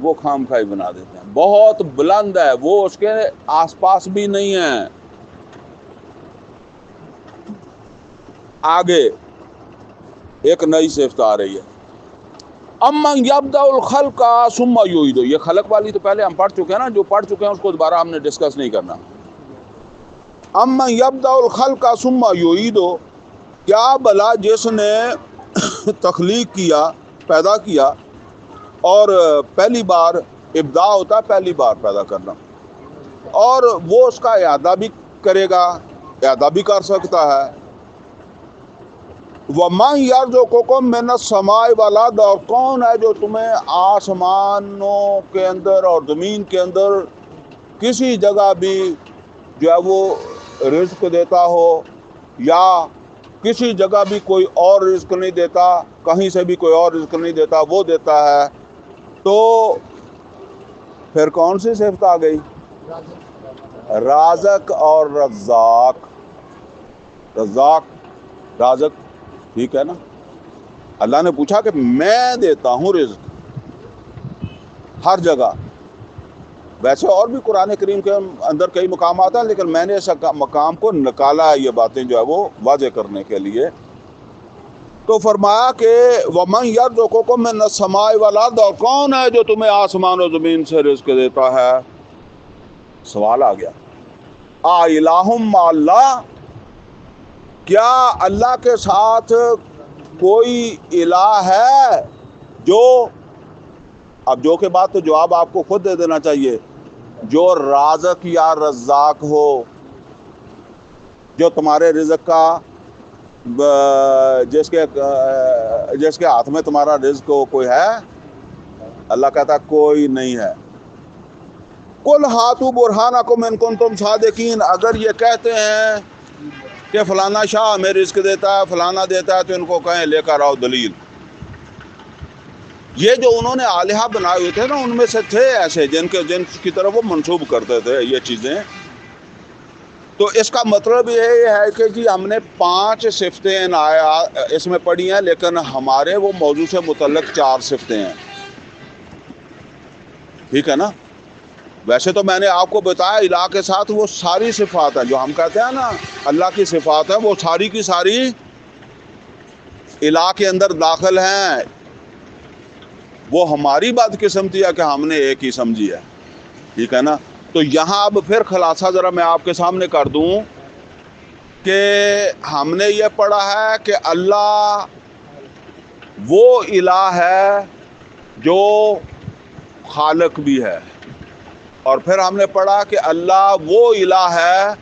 وہ خام خواہ بنا دیتے ہیں. بہت بلند ہے، وہ اس کے آس پاس بھی نہیں ہے. آگے ایک نئی صفت آ رہی ہے، امن یبدأ الخلق ثم یعیدہ. یہ خلق والی تو پہلے ہم پڑھ چکے ہیں نا، جو پڑھ چکے ہیں اس کو دوبارہ ہم نے ڈسکس نہیں کرنا. امن یبدأ الخلق ثم یعیدہ، کیا بھلا جس نے تخلیق کیا، پیدا کیا، اور پہلی بار ابداع ہوتا ہے پہلی بار پیدا کرنا، اور وہ اس کا اعادہ بھی کرے گا، اعادہ بھی کر سکتا ہے. وَمَن يَرْزُقُكُم مِّنَ السَّمَاءِ وَالْأَرْضِ، اور کون ہے جو تمہیں آسمانوں کے اندر اور زمین کے اندر کسی جگہ بھی جو ہے وہ رزق دیتا ہو، یا کسی جگہ بھی کوئی اور رزق نہیں دیتا، کہیں سے بھی کوئی اور رزق نہیں دیتا، وہ دیتا ہے. تو پھر کون سی صفت آ گئی؟ رازق اور رزاق. رزاق، رازق، ٹھیک ہے نا. اللہ نے پوچھا کہ میں دیتا ہوں رزق ہر جگہ. ویسے اور بھی قرآن کریم کے اندر کئی مقامات ہیں، لیکن میں نے اس مقام کو نکالا ہے یہ باتیں جو ہے وہ واضح کرنے کے لیے. تو فرمایا کہ وَمَن يَرْزُقُكُم مِّنَ السَّمَاءِ وَالْأَرْضِ، اور کون ہے جو تمہیں آسمان و زمین سے رزق دیتا ہے. سوال آ گیا، الٰہٌ مع اللہ، کیا اللہ کے ساتھ کوئی الہ ہے جو، اب جو کے بعد تو جواب آپ کو خود دے دینا چاہیے، جو رازق یا رزاق ہو، جو تمہارے رزق کا جس کے ہاتھ میں تمہارا رزق ہو، کوئی ہے؟ اللہ کہتا کوئی نہیں ہے. قُلْ ہَاتُوا بُرْہَانَکُمْ اِن کُنتُم صَادِقِینَ، اگر یہ کہتے ہیں کہ فلانا شاہ ہمیں رزق دیتا ہے، فلانا دیتا ہے، تو ان کو کہیں لے کر آؤ دلیل. یہ جو انہوں نے آلہہ بنائے ہوئے تھے نا، ان میں سے تھے ایسے جن کی طرف وہ منسوب کرتے تھے یہ چیزیں. تو اس کا مطلب یہ ہے کہ جی ہم نے 5 صفتیں اس میں پڑھی ہیں، لیکن ہمارے وہ موضوع سے متعلق 4 صفتیں ہیں. ٹھیک ہے نا. ویسے تو میں نے آپ کو بتایا الہ کے ساتھ وہ ساری صفات ہیں جو ہم کہتے ہیں نا اللہ کی صفات ہیں، وہ ساری کی ساری الہ کے اندر داخل ہیں. وہ ہماری بدقسمتی ہے کہ ہم نے ایک ہی سمجھی ہے. ٹھیک ہے نا. تو یہاں اب پھر خلاصہ ذرا میں آپ کے سامنے کر دوں کہ ہم نے یہ پڑھا ہے کہ اللہ وہ الہ ہے جو خالق بھی ہے، اور پھر ہم نے پڑھا کہ اللہ وہ الہ ہے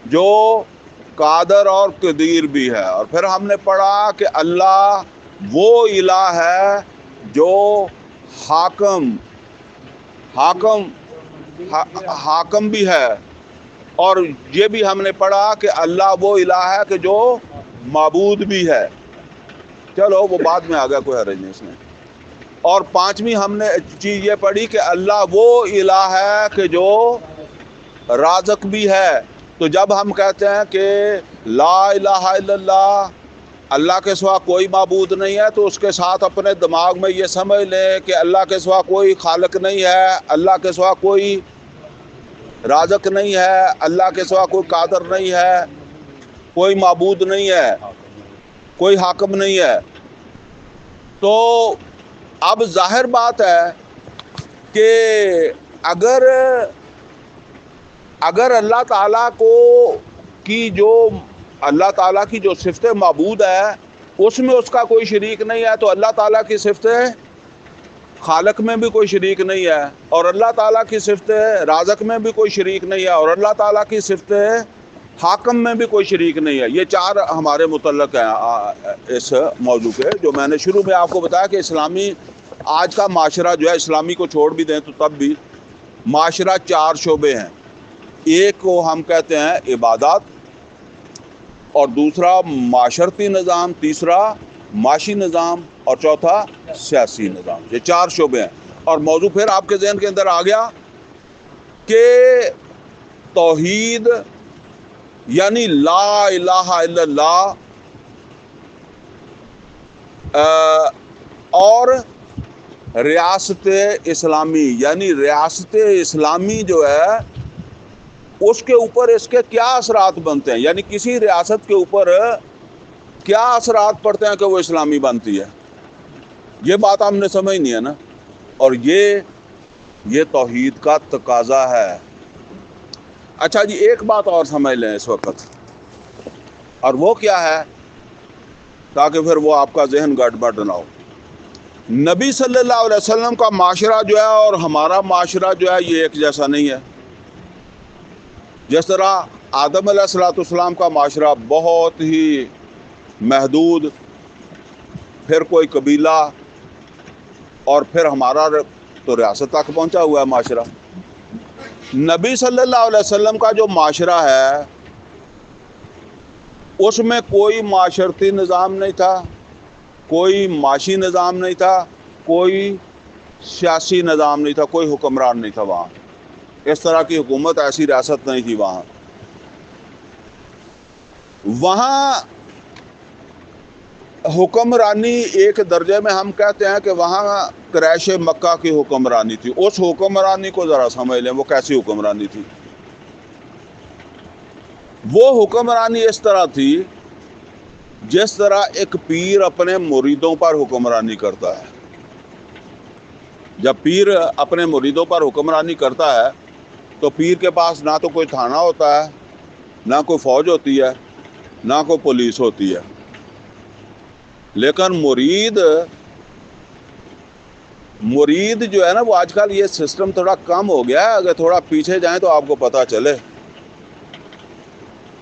جو قادر اور قدیر بھی ہے، اور پھر ہم نے پڑھا کہ اللہ وہ الہ ہے جو حاکم بھی ہے، اور یہ بھی ہم نے پڑھا کہ اللہ وہ الہ ہے کہ جو معبود بھی ہے. چلو وہ بعد میں آ گیا، کوئی حرج نہیں اس میں. اور 5ویں ہم نے چیز یہ پڑھی کہ اللہ وہ الہ ہے کہ جو رازق بھی ہے. تو جب ہم کہتے ہیں کہ لا الہ الا اللہ، اللہ کے سوا کوئی معبود نہیں ہے، تو اس کے ساتھ اپنے دماغ میں یہ سمجھ لیں کہ اللہ کے سوا کوئی خالق نہیں ہے، اللہ کے سوا کوئی رازق نہیں ہے، اللہ کے سوا کوئی قادر نہیں ہے، کوئی معبود نہیں ہے، کوئی حاکم نہیں ہے. تو اب ظاہر بات ہے کہ اگر اللہ تعالیٰ اللہ تعالیٰ کی جو صفت معبود ہے اس میں اس کا کوئی شریک نہیں ہے، تو اللہ تعالیٰ کی صفت خالق میں بھی کوئی شریک نہیں ہے، اور اللہ تعالیٰ کی صفت رازق میں بھی کوئی شریک نہیں ہے، اور اللہ تعالیٰ کی صفت حاکم میں بھی کوئی شریک نہیں ہے. یہ 4 ہمارے متعلق ہیں اس موضوع کے، جو میں نے شروع میں آپ کو بتایا کہ اسلامی آج کا معاشرہ جو ہے، اسلامی کو چھوڑ بھی دیں تو تب بھی معاشرہ 4 شعبے ہیں. ایک کو ہم کہتے ہیں عبادات، اور دوسرا معاشرتی نظام، تیسرا معاشی نظام، اور چوتھا سیاسی نظام. یہ 4 شعبے ہیں. اور موضوع پھر آپ کے ذہن کے اندر آ گیا کہ توحید یعنی لا الہ الا اللہ اور ریاست اسلامی، یعنی ریاست اسلامی جو ہے اس کے اوپر اس کے کیا اثرات بنتے ہیں، یعنی کسی ریاست کے اوپر کیا اثرات پڑتے ہیں کہ وہ اسلامی بنتی ہے، یہ بات ہم نے سمجھنی ہے نا۔ اور یہ توحید کا تقاضا ہے۔ اچھا جی، ایک بات اور سمجھ لیں اس وقت، اور وہ کیا ہے تاکہ پھر وہ آپ کا ذہن گڑبڑ نہ ہو۔ نبی صلی اللہ علیہ وسلم کا معاشرہ جو ہے اور ہمارا معاشرہ جو ہے یہ ایک جیسا نہیں ہے۔ جس طرح آدم علیہ السلام کا معاشرہ بہت ہی محدود، پھر کوئی قبیلہ، اور پھر ہمارا تو ریاست تک پہنچا ہوا ہے معاشرہ۔ نبی صلی اللہ علیہ وسلم کا جو معاشرہ ہے اس میں کوئی معاشرتی نظام نہیں تھا، کوئی معاشی نظام نہیں تھا، کوئی سیاسی نظام نہیں تھا، کوئی حکمران نہیں تھا وہاں، اس طرح کی حکومت، ایسی ریاست نہیں تھی وہاں۔ وہاں حکمرانی ایک درجے میں ہم کہتے ہیں کہ وہاں قریش مکہ کی حکمرانی تھی۔ اس حکمرانی کو ذرا سمجھ لیں وہ کیسی حکمرانی تھی۔ وہ حکمرانی اس طرح تھی جس طرح ایک پیر اپنے مریدوں پر حکمرانی کرتا ہے۔ جب پیر اپنے مریدوں پر حکمرانی کرتا ہے تو پیر کے پاس نہ تو کوئی تھانہ ہوتا ہے، نہ کوئی فوج ہوتی ہے، نہ کوئی پولیس ہوتی ہے، لیکن مرید جو ہے نا، وہ آج کل یہ سسٹم تھوڑا کم ہو گیا ہے۔ اگر تھوڑا پیچھے جائیں تو آپ کو پتہ چلے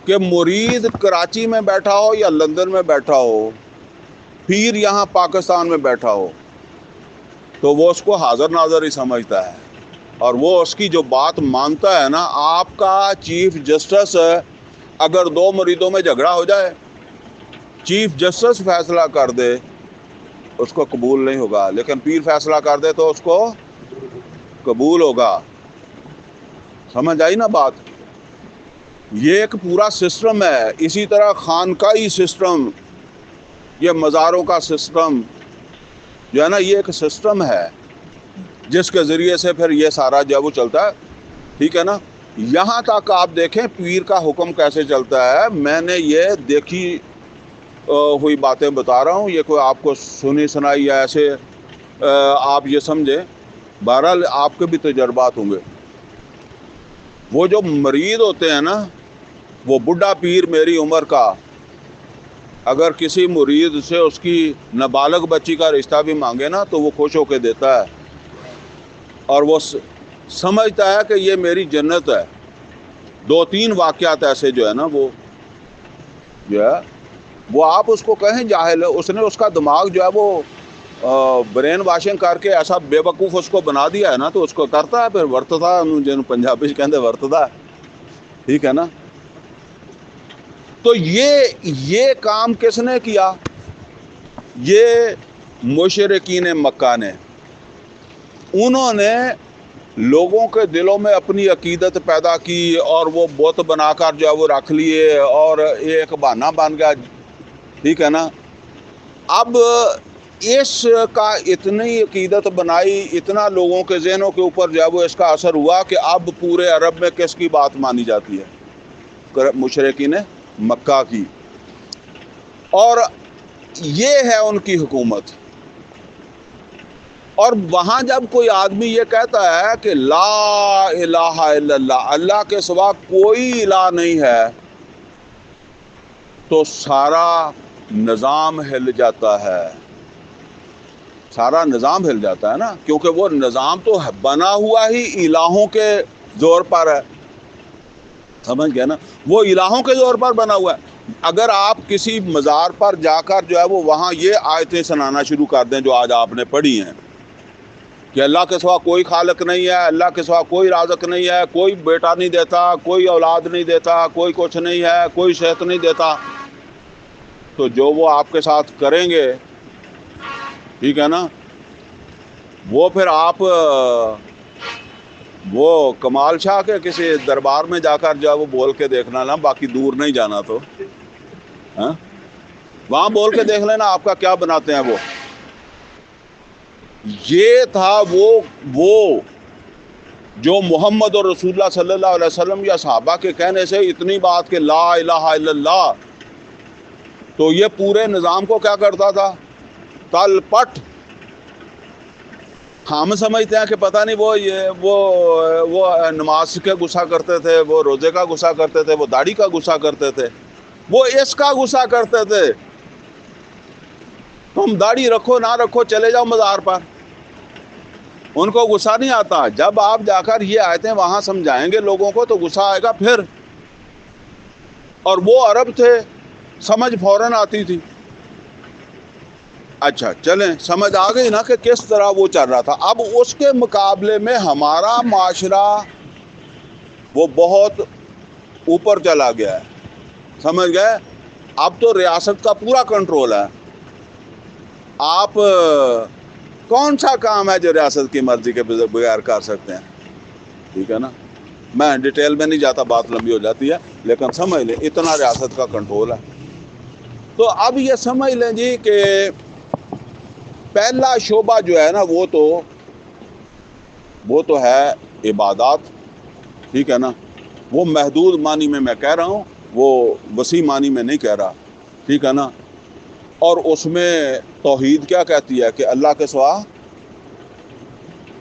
کہ مرید کراچی میں بیٹھا ہو یا لندن میں بیٹھا ہو، پیر یہاں پاکستان میں بیٹھا ہو، تو وہ اس کو حاضر ناظر ہی سمجھتا ہے، اور وہ اس کی جو بات مانتا ہے نا۔ آپ کا چیف جسٹس اگر دو مریدوں میں جھگڑا ہو جائے، چیف جسٹس فیصلہ کر دے، اس کو قبول نہیں ہوگا، لیکن پیر فیصلہ کر دے تو اس کو قبول ہوگا۔ سمجھ آئی نا بات؟ یہ ایک پورا سسٹم ہے۔ اسی طرح خانقاہی سسٹم، یہ مزاروں کا سسٹم جو ہے نا، یہ ایک سسٹم ہے جس کے ذریعے سے پھر یہ سارا جو ہے وہ چلتا ہے، ٹھیک ہے نا۔ یہاں تک آپ دیکھیں پیر کا حکم کیسے چلتا ہے۔ میں نے یہ دیکھی ہوئی باتیں بتا رہا ہوں، یہ کوئی آپ کو سنی سنائی یا ایسے آپ یہ سمجھیں، بہرحال آپ کے بھی تجربات ہوں گے۔ وہ جو مرید ہوتے ہیں نا، وہ بڈھا پیر میری عمر کا اگر کسی مرید سے اس کی نابالغ بچی کا رشتہ بھی مانگے نا تو وہ خوش ہو کے دیتا ہے، اور وہ سمجھتا ہے کہ یہ میری جنت ہے۔ دو تین واقعات ایسے جو ہے نا، وہ جو ہے وہ آپ اس کو کہیں جاہل ہے، اس نے اس کا دماغ جو ہے وہ برین واشنگ کر کے ایسا بے وقوف اس کو بنا دیا ہے نا، تو اس کو کرتا ہے، پھر ورتتا جن پنجابی کہتے ورتتا ہے، ٹھیک ہے نا۔ تو یہ کام کس نے کیا؟ یہ مشرکین مکہ نے۔ انہوں نے لوگوں کے دلوں میں اپنی عقیدت پیدا کی اور وہ بت بنا کر جو ہے وہ رکھ لیے، اور ایک بہانہ بن گیا، ٹھیک ہے نا۔ اب اس کا اتنی عقیدت بنائی، اتنا لوگوں کے ذہنوں کے اوپر جو ہے وہ اس کا اثر ہوا کہ اب پورے عرب میں کس کی بات مانی جاتی ہے؟ مشرکین مکہ کی، اور یہ ہے ان کی حکومت۔ اور وہاں جب کوئی آدمی یہ کہتا ہے کہ لا الہ الا اللہ، اللہ کے سوا کوئی الہ نہیں ہے، تو سارا نظام ہل جاتا ہے، سارا نظام ہل جاتا ہے نا، کیونکہ وہ نظام تو بنا ہوا ہی الہوں کے زور پر ہے، سمجھ گئے نا، وہ الہوں کے زور پر بنا ہوا ہے۔ اگر آپ کسی مزار پر جا کر جو ہے وہ وہاں یہ آیتیں سنانا شروع کر دیں جو آج آپ نے پڑھی ہیں کہ اللہ کے سوا کوئی خالق نہیں ہے، اللہ کے سوا کوئی رازق نہیں ہے، کوئی بیٹا نہیں دیتا، کوئی اولاد نہیں دیتا، کوئی کچھ نہیں ہے، کوئی صحت نہیں دیتا، تو جو وہ آپ کے ساتھ کریں گے، ٹھیک ہے نا، وہ پھر آپ وہ کمال شاہ کے کسی دربار میں جا کر جو ہے وہ بول کے دیکھنا نا، باقی دور نہیں جانا تو ہاں۔ وہاں بول کے دیکھ لینا آپ کا کیا بناتے ہیں وہ. یہ تھا وہ جو محمد اور رسول اللہ صلی اللہ علیہ وسلم یا صحابہ کے کہنے سے اتنی بات کہ لا الہ الا اللہ، تو یہ پورے نظام کو کیا کرتا تھا؟ تل پٹ. ہم سمجھتے ہیں کہ پتہ نہیں وہ نماز کے غصہ کرتے تھے، وہ روزے کا غصہ کرتے تھے، وہ داڑھی کا غصہ کرتے تھے، وہ اس کا غصہ کرتے تھے. تم داڑھی رکھو نہ رکھو، چلے جاؤ مزار پر، ان کو غصہ نہیں آتا. جب آپ جا کر یہ آیتیں وہاں سمجھائیں گے لوگوں کو تو غصہ آئے گا پھر. اور وہ عرب تھے، سمجھ فوراً آتی تھی. اچھا چلیں، سمجھ آ گئی نا کہ کس طرح وہ چل رہا تھا. اب اس کے مقابلے میں ہمارا معاشرہ وہ بہت اوپر چلا گیا ہے، سمجھ گئے. اب تو ریاست کا پورا کنٹرول ہے. آپ کون سا کام ہے جو ریاست کی مرضی کے بغیر کر سکتے ہیں؟ ٹھیک ہے نا، میں ڈیٹیل میں نہیں جاتا، بات لمبی ہو جاتی ہے، لیکن سمجھ لیں اتنا ریاست کا کنٹرول ہے. تو اب یہ سمجھ لیں جی کہ پہلا شعبہ جو ہے نا وہ تو ہے عبادات. ٹھیک ہے نا، وہ محدود معنی میں کہہ رہا ہوں، وہ وسیع معنی میں نہیں کہہ رہا. ٹھیک ہے نا. اور اس میں توحید کیا کہتی ہے کہ اللہ کے سوا،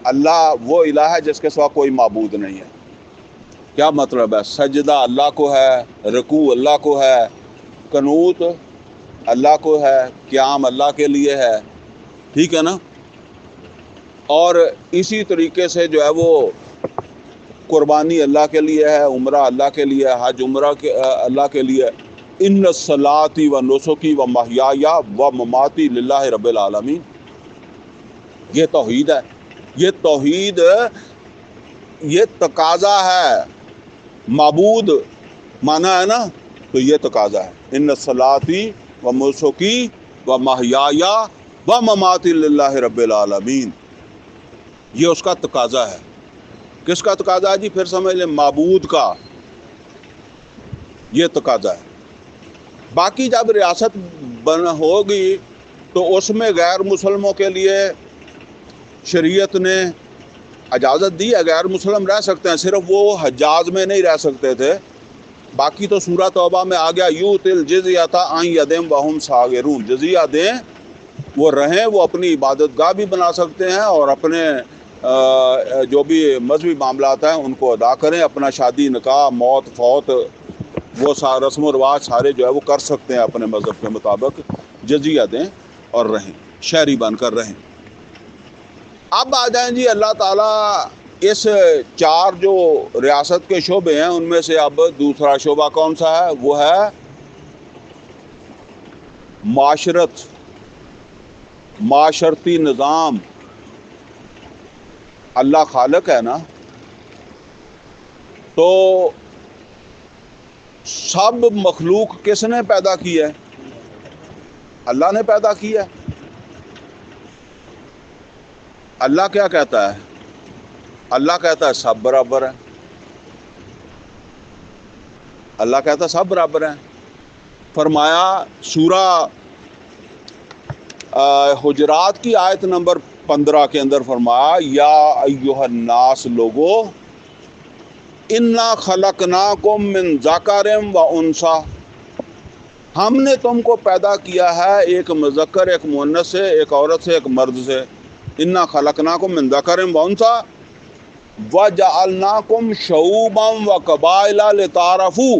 اللہ وہ الہ ہے جس کے سوا کوئی معبود نہیں ہے. کیا مطلب ہے؟ سجدہ اللہ کو ہے، رکوع اللہ کو ہے، قنوت اللہ کو ہے، قیام اللہ کے لیے ہے. ٹھیک ہے نا. اور اسی طریقے سے جو ہے وہ قربانی اللہ کے لیے ہے، عمرہ اللہ کے لیے، حج عمرہ اللہ کے لیے. ان الصلاۃ و نسکی و محیای و مماتی للہ رب العالمین. یہ توحید ہے. یہ توحید یہ تقاضا ہے. معبود مانا ہے نا، تو یہ تقاضا ہے. ان الصلاۃ و نسکی و محیای و مماتی للہ رب العالمین. یہ اس کا تقاضا ہے. کس کا تقاضا ہے جی؟ پھر سمجھ لیں معبود کا یہ تقاضا ہے. باقی جب ریاست ہوگی تو اس میں غیر مسلموں کے لیے شریعت نے اجازت دی ہے، غیر مسلم رہ سکتے ہیں، صرف وہ حجاز میں نہیں رہ سکتے تھے. باقی تو سورہ توبہ میں آ گیا یؤتی الجزیۃ عن ید وہم صاغرون. جزیہ دیں، وہ رہیں، وہ اپنی عبادت گاہ بھی بنا سکتے ہیں اور اپنے جو بھی مذہبی معاملات ہیں ان کو ادا کریں. اپنا شادی نکاح موت فوت وہ رسم و رواج سارے جو ہے وہ کر سکتے ہیں اپنے مذہب کے مطابق. جزیہ دیں اور رہیں، شہری بن کر رہیں. اب آ جائیں جی اللہ تعالیٰ اس 4 جو ریاست کے شعبے ہیں ان میں سے اب دوسرا شعبہ کون سا ہے؟ وہ ہے معاشرت، معاشرتی نظام. اللہ خالق ہے نا، تو سب مخلوق کس نے پیدا کی ہے؟ اللہ نے پیدا کی ہے. اللہ کیا کہتا ہے؟ اللہ کہتا ہے سب برابر ہیں. اللہ کہتا ہے سب برابر ہیں. فرمایا سورہ حجرات کی آیت نمبر 15 کے اندر فرمایا یا ایھا الناس لوگو انا خلقناکم من ذکر و انثی. ہم نے تم کو پیدا کیا ہے ایک مذکر ایک مؤنث سے، ایک عورت سے ایک مرد سے. انا خلقناکم من ذکر و انثی وجعلناکم شعوبا و قبائل لتعارفوا.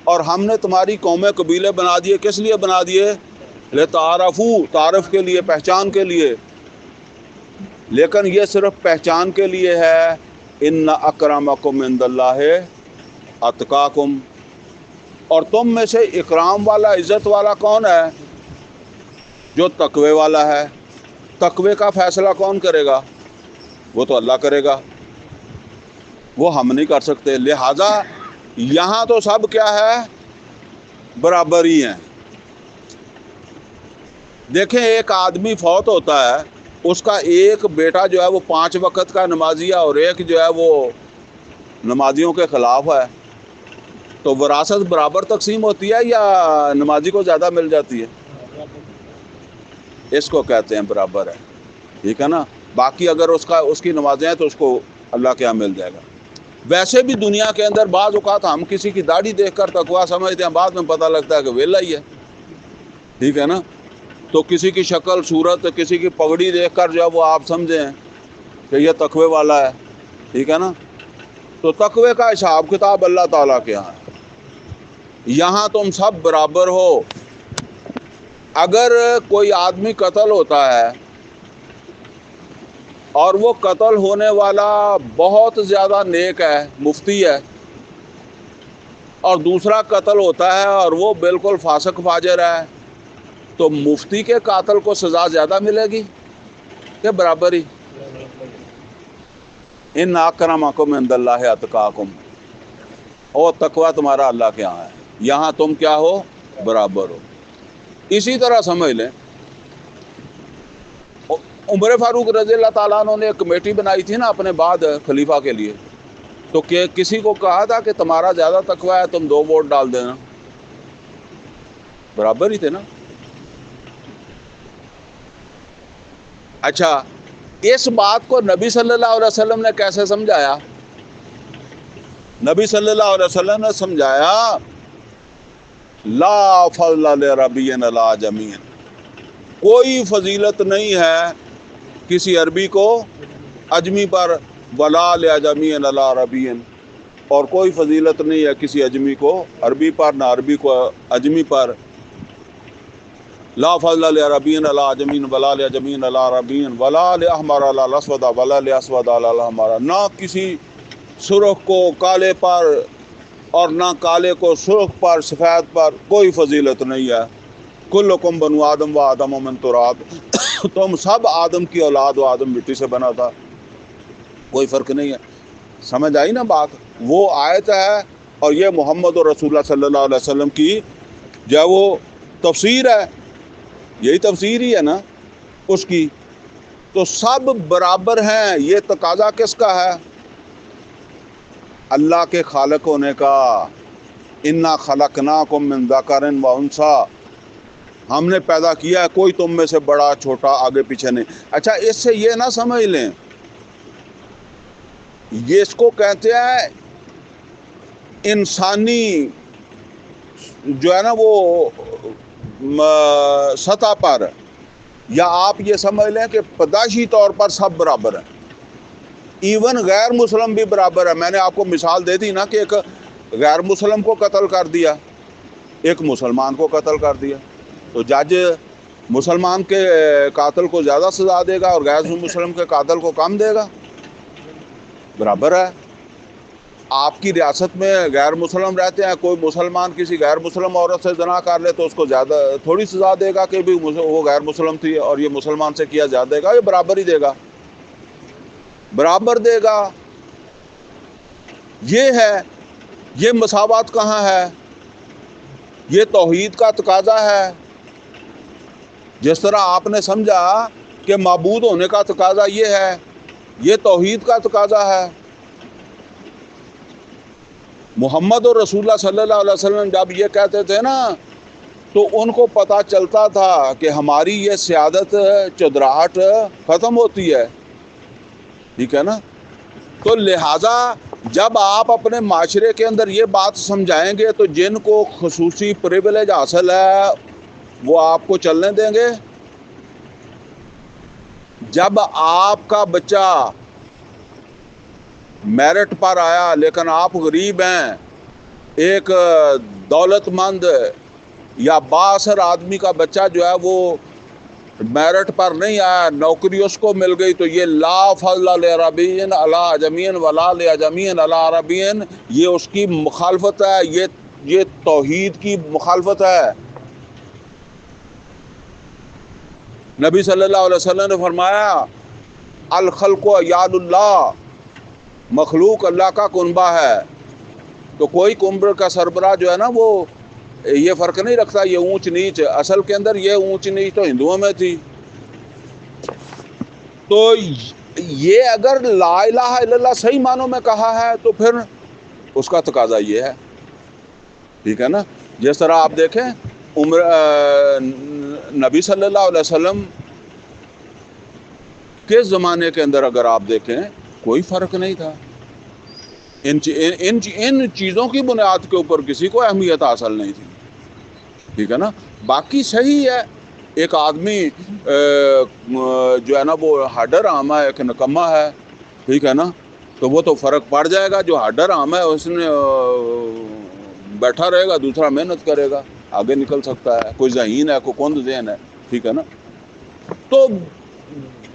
اور ہم نے تمہاری قومیں قبیلے بنا دیے. کس لیے بنا دیے؟ لتعارفوا، تعارف کے لیے، پہچان کے لیے. لیکن یہ صرف پہچان کے لیے ہے. ان اکرمکم عند اللہ اتقاکم. اور تم میں سے اکرام والا، عزت والا کون ہے؟ جو تقوی والا ہے. تقوی کا فیصلہ کون کرے گا؟ وہ تو اللہ کرے گا، وہ ہم نہیں کر سکتے. لہذا یہاں تو سب کیا ہے؟ برابر ہی ہیں. دیکھیں ایک آدمی فوت ہوتا ہے، اس کا ایک بیٹا جو ہے وہ 5 وقت کا نمازی ہے اور ایک جو ہے وہ نمازیوں کے خلاف ہے. تو وراثت برابر تقسیم ہوتی ہے یا نمازی کو زیادہ مل جاتی ہے؟ اس کو کہتے ہیں برابر ہے، ٹھیک ہے نا. باقی اگر اس کی نمازیں ہیں تو اس کو اللہ کے یہاں مل جائے گا. ویسے بھی دنیا کے اندر بعض اوقات ہم کسی کی داڑھی دیکھ کر تقویٰ سمجھتے ہیں، بعد میں پتہ لگتا ہے کہ ویلا ہی ہے، ٹھیک ہے نا. تو کسی کی شکل صورت، کسی کی پگڑی دیکھ کر جو ہے وہ آپ سمجھیں کہ یہ تقوی والا ہے، ٹھیک ہے نا. تو تقوی کا حساب کتاب اللہ تعالیٰ کے یہاں ہے. یہاں تم سب برابر ہو. اگر کوئی آدمی قتل ہوتا ہے اور وہ قتل ہونے والا بہت زیادہ نیک ہے، مفتی ہے، اور دوسرا قتل ہوتا ہے اور وہ بالکل فاسق فاجر ہے، تو مفتی کے قاتل کو سزا زیادہ ملے گی کہ برابر ہی؟ ان اکرمکم عند اللہ اتقاکم، اور تقوی تمہارا اللہ کے یہاں ہے. یہاں تم کیا ہو؟ برابر ہو. اسی طرح سمجھ لیں عمر فاروق رضی اللہ تعالیٰ عنہ نے ایک کمیٹی بنائی تھی نا اپنے بعد خلیفہ کے لیے، تو کہ کسی کو کہا تھا کہ تمہارا زیادہ تقوی ہے، تم 2 ووٹ ڈال دینا. برابر ہی تھے نا. اچھا، اس بات کو نبی صلی اللہ علیہ وسلم نے کیسے سمجھایا؟ نبی صلی اللہ علیہ وسلم نے سمجھایا لا فضل لعربی علی عجمی، کوئی فضیلت نہیں ہے کسی عربی کو اجمی پر، ولا لعجمی علی عربی، اور کوئی فضیلت نہیں ہے کسی اجمی کو عربی پر، نہ عربی کو اجمی پر. لا فضل لعربی علی عجمی ولا لعجمی علی عربی ولا لاحمر علی الاسود ولا لاسود علی الاحمر، نہ کسی سرخ کو کالے پر اور نہ کالے کو سرخ پر، سفید پر کوئی فضیلت نہیں ہے. کلکم بنو آدم و آدم من تراب، تم سب آدم کی اولاد و آدم مٹی سے بنا تھا، کوئی فرق نہیں ہے. سمجھ آئی نا بات؟ وہ آیت ہے اور یہ محمد رسول اللہ صلی اللہ علیہ وسلم کی جو وہ تفسیر ہے، یہی تفسیر ہی ہے نا اس کی. تو سب برابر ہیں. یہ تقاضا کس کا ہے؟ اللہ کے خالق ہونے کا. انا خلقناکم من ذکر و انثی، ہم نے پیدا کیا ہے، کوئی تم میں سے بڑا چھوٹا آگے پیچھے نہیں. اچھا، اس سے یہ نہ سمجھ لیں، یہ اس کو کہتے ہیں انسانی جو ہے نا وہ سطح پر، یا آپ یہ سمجھ لیں کہ پیدائشی طور پر سب برابر ہیں. ایون غیر مسلم بھی برابر ہے. میں نے آپ کو مثال دے دی نا کہ ایک غیر مسلم کو قتل کر دیا، ایک مسلمان کو قتل کر دیا، تو جج مسلمان کے قاتل کو زیادہ سزا دے گا اور غیر مسلم کے قاتل کو کم دے گا. برابر ہے. آپ کی ریاست میں غیر مسلم رہتے ہیں، کوئی مسلمان کسی غیر مسلم عورت سے زنا کر لے تو اس کو زیادہ تھوڑی سزا دے گا کہ بھی وہ غیر مسلم تھی اور یہ مسلمان سے کیا زیادہ دے گا؟ یہ برابر ہی دے گا، برابر دے گا. یہ ہے، یہ مساوات کہاں ہے؟ یہ توحید کا تقاضا ہے. جس طرح آپ نے سمجھا کہ معبود ہونے کا تقاضا یہ ہے، یہ توحید کا تقاضا ہے. محمد اور رسول اللہ صلی اللہ علیہ وسلم جب یہ کہتے تھے نا تو ان کو پتہ چلتا تھا کہ ہماری یہ سیادت چودراہٹ ختم ہوتی ہے، ٹھیک ہے نا. تو لہٰذا جب آپ اپنے معاشرے کے اندر یہ بات سمجھائیں گے تو جن کو خصوصی پریویلیج حاصل ہے وہ آپ کو چلنے دیں گے؟ جب آپ کا بچہ میرٹ پر آیا لیکن آپ غریب ہیں، ایک دولت مند یا بااثر آدمی کا بچہ جو ہے وہ میرٹ پر نہیں آیا، نوکری اس کو مل گئی، تو یہ لا فضل لعربی علی عجمی ولا لعجمی علی عربی، یہ اس کی مخالفت ہے، یہ توحید کی مخالفت ہے. نبی صلی اللہ علیہ وسلم نے فرمایا الخلق عیال اللہ، مخلوق اللہ کا کنبہ ہے. تو کوئی کنبے کا سربراہ جو ہے نا وہ یہ فرق نہیں رکھتا یہ اونچ نیچ. اصل کے اندر یہ اونچ نیچ تو ہندوؤں میں تھی. تو یہ اگر لا الہ الا اللہ صحیح معنوں میں کہا ہے تو پھر اس کا تقاضا یہ ہے. ٹھیک ہے نا. جس طرح آپ دیکھیں نبی صلی اللہ علیہ وسلم کے زمانے کے اندر اگر آپ دیکھیں کوئی فرق نہیں تھا. ان چیزوں کی بنیاد کے اوپر کسی کو اہمیت حاصل نہیں تھی. ٹھیک ہے نا. باقی صحیح ہے ایک آدمی جو ہے نا وہ ہڈر عامہ ہے کہ نکمہ ہے. ٹھیک ہے نا. تو وہ تو فرق پڑ جائے گا. جو ہڈر عامہ ہے اس نے بیٹھا رہے گا, دوسرا محنت کرے گا, آگے نکل سکتا ہے. کوئی ذہین ہے, کوئی کند ذہن ہے. ٹھیک ہے نا. تو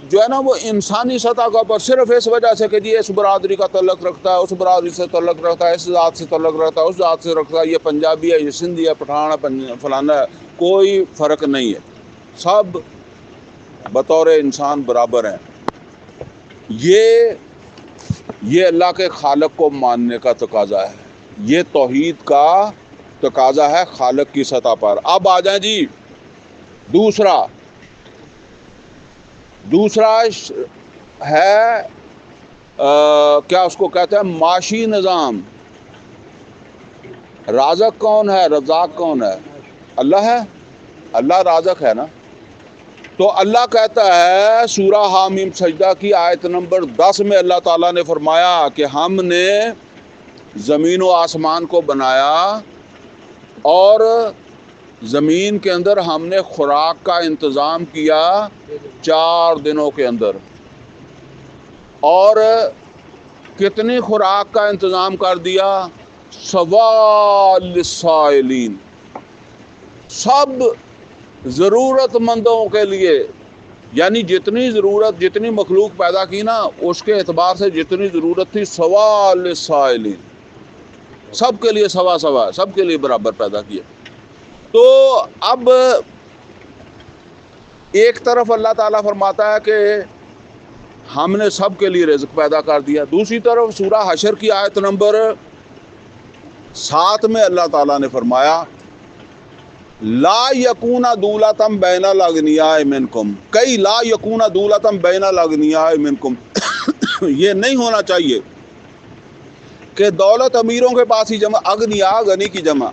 جو ہے نا وہ انسانی سطح کا پر صرف اس وجہ سے کہ جی اس برادری کا تعلق رکھتا ہے, اس برادری سے تعلق رکھتا ہے, اس ذات سے تعلق رکھتا ہے, اس ذات سے رکھتا ہے, یہ پنجابی ہے, یہ سندھی ہے, پٹھان ہے, فلانا ہے, کوئی فرق نہیں ہے. سب بطور انسان برابر ہیں. یہ اللہ کے خالق کو ماننے کا تقاضا ہے. یہ توحید کا تقاضا ہے خالق کی سطح پر. اب آ جائیں جی دوسرا ہے کیا اس کو کہتے ہیں معاشی نظام. رازق کون ہے, رزاق کون ہے؟ اللہ ہے. اللہ رازق ہے نا. تو اللہ کہتا ہے سورہ حامیم سجدہ کی آیت نمبر 10 میں اللہ تعالیٰ نے فرمایا کہ ہم نے زمین و آسمان کو بنایا اور زمین کے اندر ہم نے خوراک کا انتظام کیا 4 دنوں کے اندر. اور کتنی خوراک کا انتظام کر دیا؟ سوال للسائلین, سب ضرورت مندوں کے لیے. یعنی جتنی ضرورت, جتنی مخلوق پیدا کی نا اس کے اعتبار سے جتنی ضرورت تھی سوال للسائلین, سب کے لیے سوا, سب کے لیے برابر پیدا کیا. تو اب ایک طرف اللہ تعالیٰ فرماتا ہے کہ ہم نے سب کے لیے رزق پیدا کر دیا. دوسری طرف سورہ حشر کی آیت نمبر 7 میں اللہ تعالیٰ نے فرمایا لا یکون دولتم بین الاغنیاء منکم, کئی لا یکون دولتم بین الاغنیاء منکم, یہ نہیں ہونا چاہیے کہ دولت امیروں کے پاس ہی جمع, اغنیاء غنی کی جمع,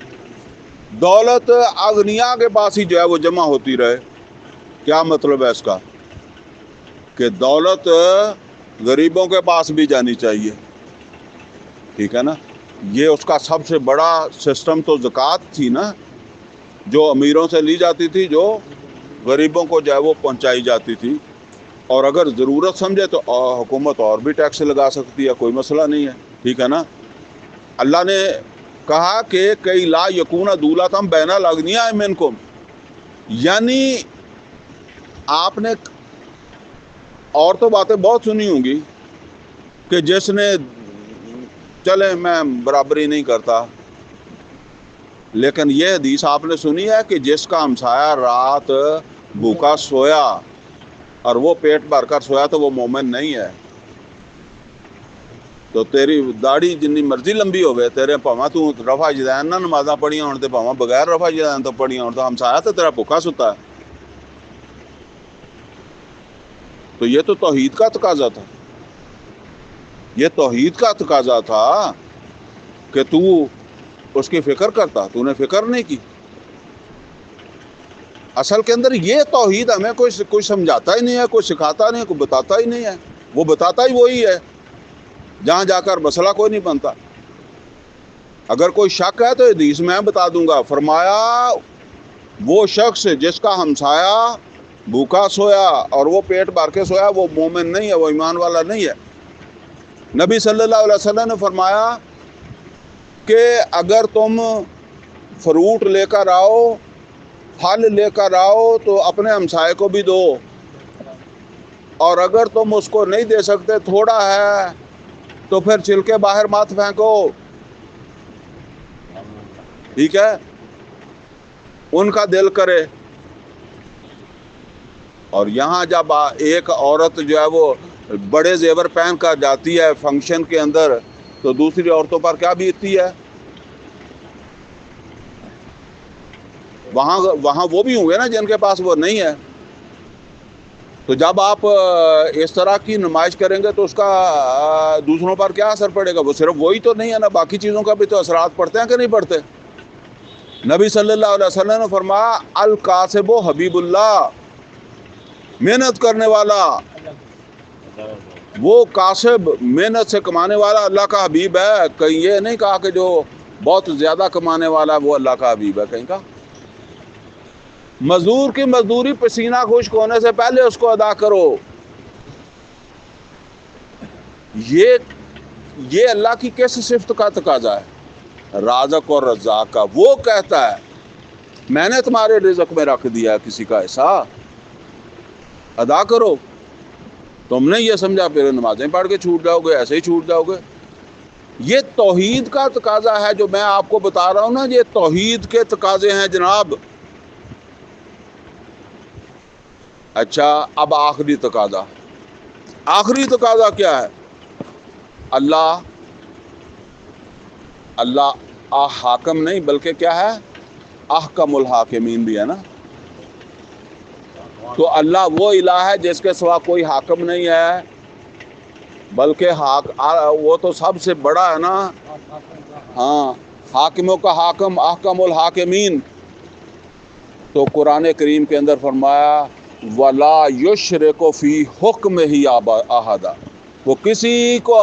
دولت اغنیاء کے پاس ہی جو ہے وہ جمع ہوتی رہے. کیا مطلب ہے اس کا؟ کہ دولت غریبوں کے پاس بھی جانی چاہیے. ٹھیک ہے نا. یہ اس کا سب سے بڑا سسٹم تو زکوٰۃ تھی نا, جو امیروں سے لی جاتی تھی, جو غریبوں کو جو ہے وہ پہنچائی جاتی تھی. اور اگر ضرورت سمجھے تو حکومت اور بھی ٹیکس لگا سکتی ہے, کوئی مسئلہ نہیں ہے. ٹھیک ہے نا. اللہ نے کہا کہ کئی لا یکون دولتم بین الاغنیاء منکم, یعنی آپ نے اور تو باتیں بہت سنی ہوں گی کہ جس نے چلے میں برابری نہیں کرتا, لیکن یہ حدیث آپ نے سنی ہے کہ جس کا ہمسایہ رات بھوکا سویا اور وہ پیٹ بھر کر سویا تو وہ مومن نہیں ہے. تو تیری داڑھی جنی مرضی لمبی ہوئے, تیرے پاواں تو رفع یدین نہ نمازاں پڑھیاں ہون تے پاواں بغیر رفع یدین تو پڑھیاں ہون, تو ہمسایہ تو تیرا بھوکا ستا ہے. تو یہ تو توحید کا تقاضا تھا, یہ توحید کا تقاضا تھا کہ تو اس کی فکر کرتا. تو نے فکر نہیں کی. اصل کے اندر یہ توحید ہمیں کوئی سمجھاتا ہی نہیں ہے, کوئی سکھاتا نہیں ہے, کوئی بتاتا ہی نہیں ہے. وہ بتاتا ہی وہی ہے, جہاں جا کر مسئلہ کوئی نہیں بنتا. اگر کوئی شک ہے تو حدیث میں بتا دوں گا. فرمایا وہ شخص جس کا ہمسایہ بھوکا سویا اور وہ پیٹ بھر کے سویا وہ مومن نہیں ہے, وہ ایمان والا نہیں ہے. نبی صلی اللہ علیہ وسلم نے فرمایا کہ اگر تم فروٹ لے کر آؤ, پھل لے کر آؤ تو اپنے ہمسائے کو بھی دو, اور اگر تم اس کو نہیں دے سکتے, تھوڑا ہے, تو پھر چھلکے باہر مت پھینکو. ٹھیک ہے, ان کا دل کرے. اور یہاں جب ایک عورت جو ہے وہ بڑے زیور پہن کر جاتی ہے فنکشن کے اندر, تو دوسری عورتوں پر کیا بیتتی ہے؟ وہاں وہ بھی ہوں گے نا جن کے پاس وہ نہیں ہے. تو جب آپ اس طرح کی نمائش کریں گے تو اس کا دوسروں پر کیا اثر پڑے گا؟ وہ صرف وہی تو نہیں ہے نا, باقی چیزوں کا بھی تو اثرات پڑتے ہیں کہ نہیں پڑتے؟ نبی صلی اللہ علیہ وسلم نے فرمایا القاسب و حبیب اللہ، محنت کرنے والا، وہ کاسب محنت سے کمانے والا اللہ کا حبیب ہے. کہیں یہ نہیں کہا کہ جو بہت زیادہ کمانے والا ہے وہ اللہ کا حبیب ہے. کہیں کہا مزدور کی مزدوری پسینہ خشک ہونے سے پہلے اس کو ادا کرو. یہ اللہ کی کیسی صفت کا تقاضا ہے؟ رازق اور رزاق کا. وہ کہتا ہے میں نے تمہارے رزق میں رکھ دیا کسی کا حصہ، ادا کرو. تم نے یہ سمجھا پھر نمازیں پڑھ کے چھوٹ جاؤ گے، ایسے ہی چھوٹ جاؤ گے. یہ توحید کا تقاضا ہے جو میں آپ کو بتا رہا ہوں نا، یہ توحید کے تقاضے ہیں جناب. اچھا اب آخری تقاضا. آخری تقاضا کیا ہے؟ اللہ حاکم نہیں بلکہ کیا ہے؟ احکم الحاکمین بھی ہے نا. تو اللہ وہ الہ ہے جس کے سوا کوئی حاکم نہیں ہے، بلکہ وہ تو سب سے بڑا ہے نا. ہاں، حاکموں کا حاکم، احکم الحاکمین. تو قرآن کریم کے اندر فرمایا وَلَا يُشْرِكُ فِي حُكْمِهِ أَحَدًا، وہ کسی کو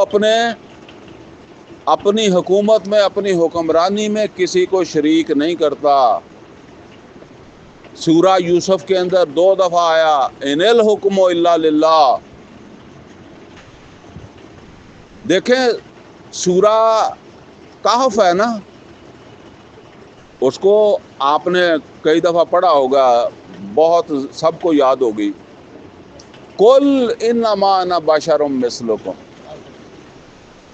اپنی حکومت میں، اپنی حکمرانی میں کسی کو شریک نہیں کرتا. سورہ یوسف کے اندر 2 دفعہ آیا ان الحکم الا للہ. دیکھیں سورہ کہف ہے نا، اس کو آپ نے کئی دفعہ پڑھا ہوگا، بہت سب کو یاد ہوگی. قل انما انا بشر مثلکم،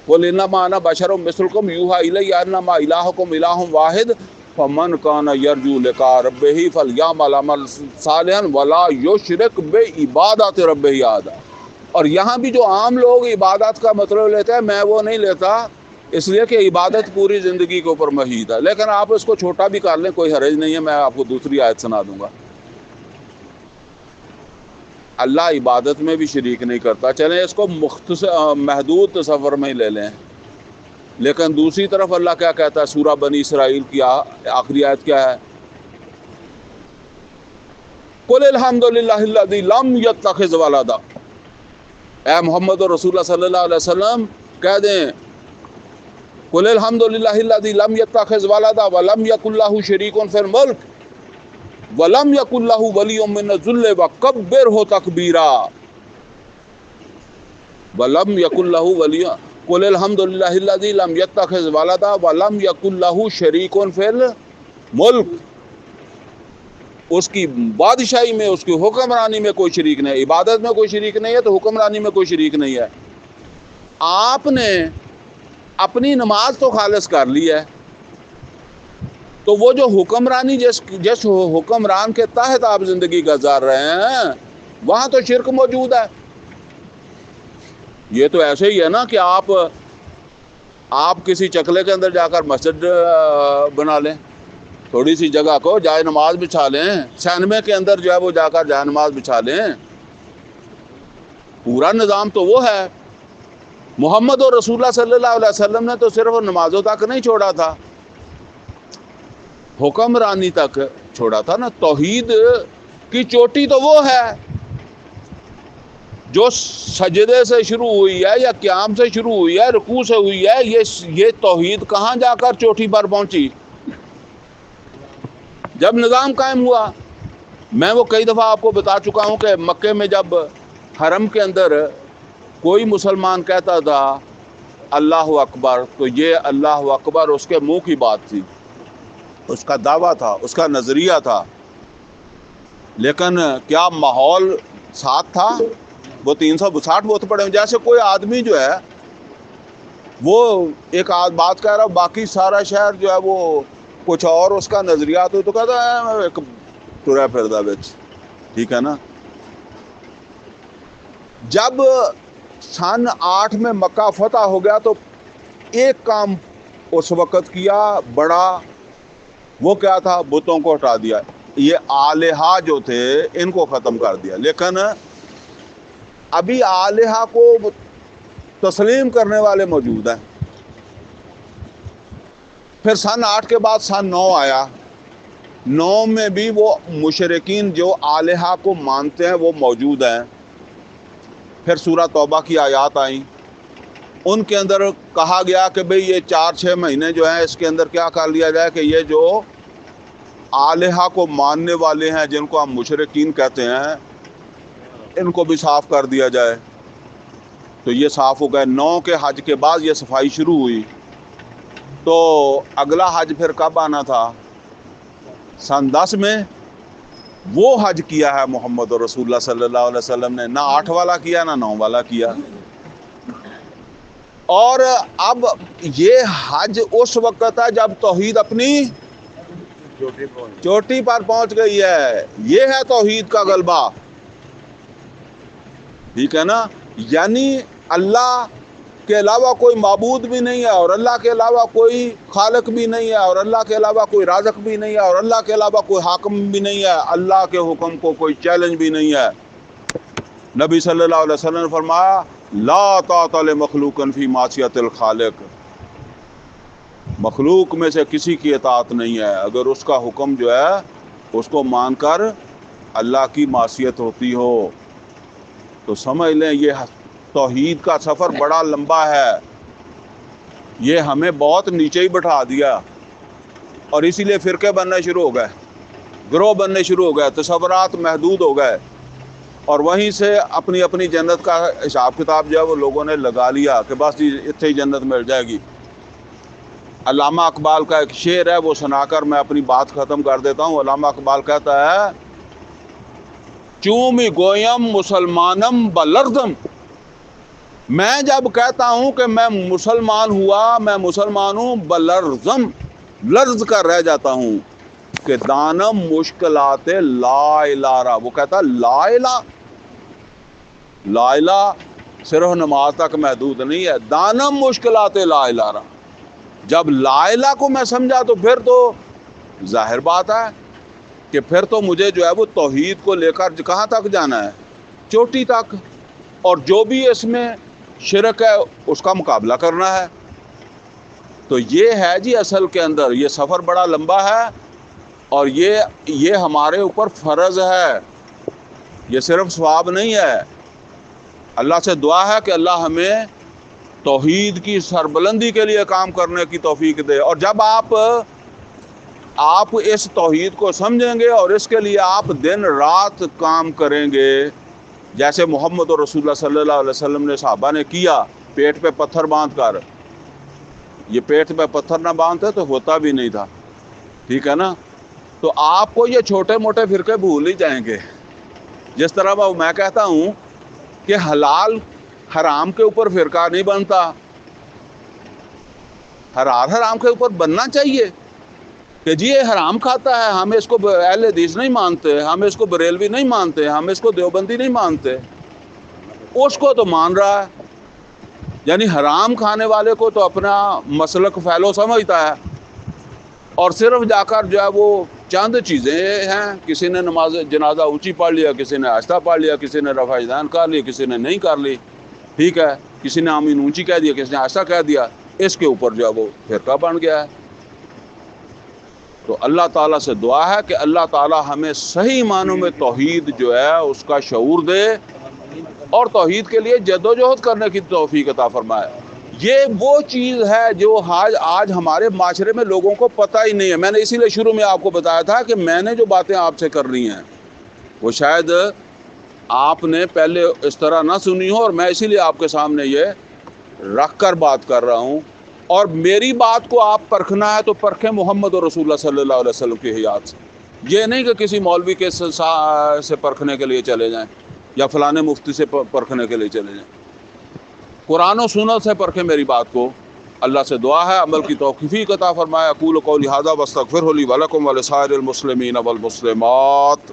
قل انما انا بشر مثلکم یوحی الی انما الہکم الہ واحد فمن کان یرجو لقاء ربہ فلیعمل عملا صالحا ولا یشرک بعبادۃ ربہ احدا. اور یہاں بھی جو عام لوگ عبادت کا مطلب لیتے ہیں، میں وہ نہیں لیتا، اس لیے کہ عبادت پوری زندگی کے اوپر محیط ہے. لیکن آپ اس کو چھوٹا بھی کر لیں کوئی حرج نہیں ہے. میں آپ کو دوسری آیت سنا دوں گا. اللہ عبادت میں بھی شریک نہیں کرتا. چلیں اس کو محدود تصور میں ہی لے لیں. لیکن دوسری طرف اللہ کیا کہتا ہے؟ سورہ بنی اسرائیل کی آخری آیت کیا ہے؟ قل الحمد للہ الذی لم یتخذ ولدا. اے محمد اور رسول اللہ صلی اللہ علیہ وسلم کہہ دیں قل الحمد للہ الذی لم یتخذ ولدا ولم یکن لہ شریک فی الملک ولم یکن لہ ولی من الذل وکبرہ تکبیرا. ولم یکن لہ ولی، قل الحمد للہ الذی لم یتخذ ولدا ولم یکن لہ شریک فی الملک. اس کی بادشاہی میں، اس کی حکمرانی میں کوئی شریک نہیں. عبادت میں کوئی شریک نہیں ہے تو حکمرانی میں کوئی شریک نہیں ہے. آپ نے اپنی نماز تو خالص کر لی ہے، تو وہ جو حکمرانی جس حکمران کے تحت آپ زندگی گزار رہے ہیں وہاں تو شرک موجود ہے. یہ تو ایسے ہی ہے نا کہ آپ کسی چکلے کے اندر جا کر مسجد بنا لیں، تھوڑی سی جگہ کو جائے نماز بچھا لیں، سینمے کے اندر جو ہے وہ جا کر جائے نماز بچھا لیں. پورا نظام تو وہ ہے. محمد اور رسول اللہ صلی اللہ علیہ وسلم نے تو صرف نمازوں تک نہیں چھوڑا تھا، حکمرانی تک چھوڑا تھا نا. توحید کی چوٹی تو وہ ہے جو سجدے سے شروع ہوئی ہے یا قیام سے شروع ہوئی ہے، رکوع سے ہوئی ہے. یہ توحید کہاں جا کر چوٹی پر پہنچی؟ جب نظام قائم ہوا. میں وہ کئی دفعہ آپ کو بتا چکا ہوں کہ مکے میں جب حرم کے اندر کوئی مسلمان کہتا تھا اللہ اکبر، تو یہ اللہ اکبر اس کے منہ کی بات تھی، اس کا دعویٰ تھا، اس کا نظریہ تھا. لیکن کیا ماحول ساتھ تھا؟ وہ 360 بت پڑے. جیسے کوئی آدمی جو ہے وہ ایک بات کہہ رہا، باقی سارا شہر جو ہے وہ کچھ اور اس کا نظریات ہو، تو کہتا ہے ایک ترا پھردا بچ. ٹھیک ہے نا. جب سن 8 میں مکہ فتح ہو گیا تو ایک کام اس وقت کیا بڑا، وہ کیا تھا؟ بتوں کو ہٹا دیا. یہ آلہہ جو تھے ان کو ختم کر دیا. لیکن ابھی آلہہ کو تسلیم کرنے والے موجود ہیں. پھر سن 8 کے بعد سن 9 آیا. 9 میں بھی وہ مشرکین جو الہا کو مانتے ہیں وہ موجود ہیں۔ پھر سورہ توبہ کی آیات آئیں، ان کے اندر کہا گیا کہ بھئی یہ 4-6 مہینے جو ہیں اس کے اندر کیا کر لیا جائے کہ یہ جو الہا کو ماننے والے ہیں جن کو ہم مشرکین کہتے ہیں ان کو بھی صاف کر دیا جائے۔ تو یہ صاف ہو گئے۔ 9 کے حج کے بعد یہ صفائی شروع ہوئی۔ تو اگلا حج پھر کب آنا تھا؟ سن 10 میں۔ وہ حج کیا ہے محمد رسول اللہ صلی اللہ علیہ وسلم نے، نہ 8 والا کیا نہ 9 والا کیا۔ اور اب یہ حج اس وقت ہے جب توحید اپنی چوٹی پر پہنچ گئی ہے۔ یہ ہے توحید کا غلبہ، ٹھیک ہے نا؟ یعنی اللہ کے علاوہ کوئی معبود بھی نہیں ہے، اور اللہ کے علاوہ کوئی خالق بھی نہیں ہے، اور اللہ کے علاوہ کوئی رازق بھی نہیں ہے، اور اللہ کے علاوہ کوئی حاکم بھی نہیں ہے، اللہ کے حکم کو کوئی چیلنج بھی نہیں ہے۔ نبی صلی اللہ علیہ وسلم نے فرمایا لا طاعۃ لمخلوق فی معصیۃ الخالق، مخلوق میں سے کسی کی اطاعت نہیں ہے اگر اس کا حکم جو ہے اس کو مان کر اللہ کی معصیت ہوتی ہو۔ تو سمجھ لیں یہ توحید کا سفر بڑا لمبا ہے، یہ ہمیں بہت نیچے ہی بٹھا دیا، اور اسی لیے فرقے بننے شروع ہو گئے، گروہ بننے شروع ہو گئے، تصورات محدود ہو گئے، اور وہیں سے اپنی اپنی جنت کا حساب کتاب جو ہے وہ لوگوں نے لگا لیا کہ بس اتنے ہی جنت مل جائے گی۔ علامہ اقبال کا ایک شعر ہے، وہ سنا کر میں اپنی بات ختم کر دیتا ہوں۔ علامہ اقبال کہتا ہے چومی گویم مسلمانم بلرزم، میں جب کہتا ہوں کہ میں مسلمان ہوا، میں مسلمان ہوں، بلرزم لرز کر رہ جاتا ہوں، کہ دانم مشکلات لا الہ، وہ کہتا لا الہ، لا الہ صرف نماز تک محدود نہیں ہے، دانم مشکلات لا الہ، جب لا الہ کو میں سمجھا تو پھر تو ظاہر بات ہے کہ پھر تو مجھے جو ہے وہ توحید کو لے کر کہاں تک جانا ہے؟ چوٹی تک، اور جو بھی اس میں شرک ہے اس کا مقابلہ کرنا ہے۔ تو یہ ہے جی اصل کے اندر یہ سفر بڑا لمبا ہے، اور یہ ہمارے اوپر فرض ہے، یہ صرف ثواب نہیں ہے۔ اللہ سے دعا ہے کہ اللہ ہمیں توحید کی سربلندی کے لیے کام کرنے کی توفیق دے، اور جب آپ اس توحید کو سمجھیں گے اور اس کے لیے آپ دن رات کام کریں گے، جیسے محمد رسول اللہ صلی اللہ علیہ وسلم نے صحابہ نے کیا، پیٹ پہ پتھر باندھ کر، یہ پیٹ پہ پتھر نہ باندھتے تو ہوتا بھی نہیں تھا، ٹھیک ہے نا؟ تو آپ کو یہ چھوٹے موٹے فرقے بھول ہی جائیں گے، جس طرح میں کہتا ہوں کہ حلال حرام کے اوپر فرقہ نہیں بنتا، حلال حرام کے اوپر بننا چاہیے کہ جی یہ حرام کھاتا ہے، ہم اس کو اہل حدیث نہیں مانتے، ہم اس کو بریلوی نہیں مانتے، ہم اس کو دیوبندی نہیں مانتے، اس کو تو مان رہا ہے، یعنی حرام کھانے والے کو تو اپنا مسلک فیلو سمجھتا ہے، اور صرف جا کر جو ہے وہ چند چیزیں ہیں، کسی نے نماز جنازہ اونچی پڑھ لیا، کسی نے آہستہ پڑھ لیا، کسی نے رفع یدین کر لی، کسی نے نہیں کر لی، ٹھیک ہے، کسی نے آمین اونچی کہہ دیا، کسی نے آہستہ کہہ دیا، اس کے اوپر جو ہے وہ فرقہ بن گیا ہے۔ تو اللہ تعالیٰ سے دعا ہے کہ اللہ تعالیٰ ہمیں صحیح معنوں میں توحید جو ہے اس کا شعور دے، اور توحید کے لیے جدوجہد کرنے کی توفیق عطا فرمائے۔ یہ وہ چیز ہے جو آج ہمارے معاشرے میں لوگوں کو پتہ ہی نہیں ہے۔ میں نے اسی لیے شروع میں آپ کو بتایا تھا کہ میں نے جو باتیں آپ سے کر رہی ہیں وہ شاید آپ نے پہلے اس طرح نہ سنی ہو، اور میں اسی لیے آپ کے سامنے یہ رکھ کر بات کر رہا ہوں۔ اور میری بات کو آپ پرکھنا ہے تو پرکھیں محمد رسول اللہ صلی اللہ علیہ وسلم کی حیات سے، یہ نہیں کہ کسی مولوی کے سے پرکھنے کے لیے چلے جائیں یا فلانے مفتی سے پرکھنے کے لیے چلے جائیں، قرآن و سنت سے پرکھیں میری بات کو۔ اللہ سے دعا ہے عمل کی توفیق عطا فرمائے۔ اقول قولی ھذا واستغفر لی ولکم ولسائر المسلمین والمسلمات۔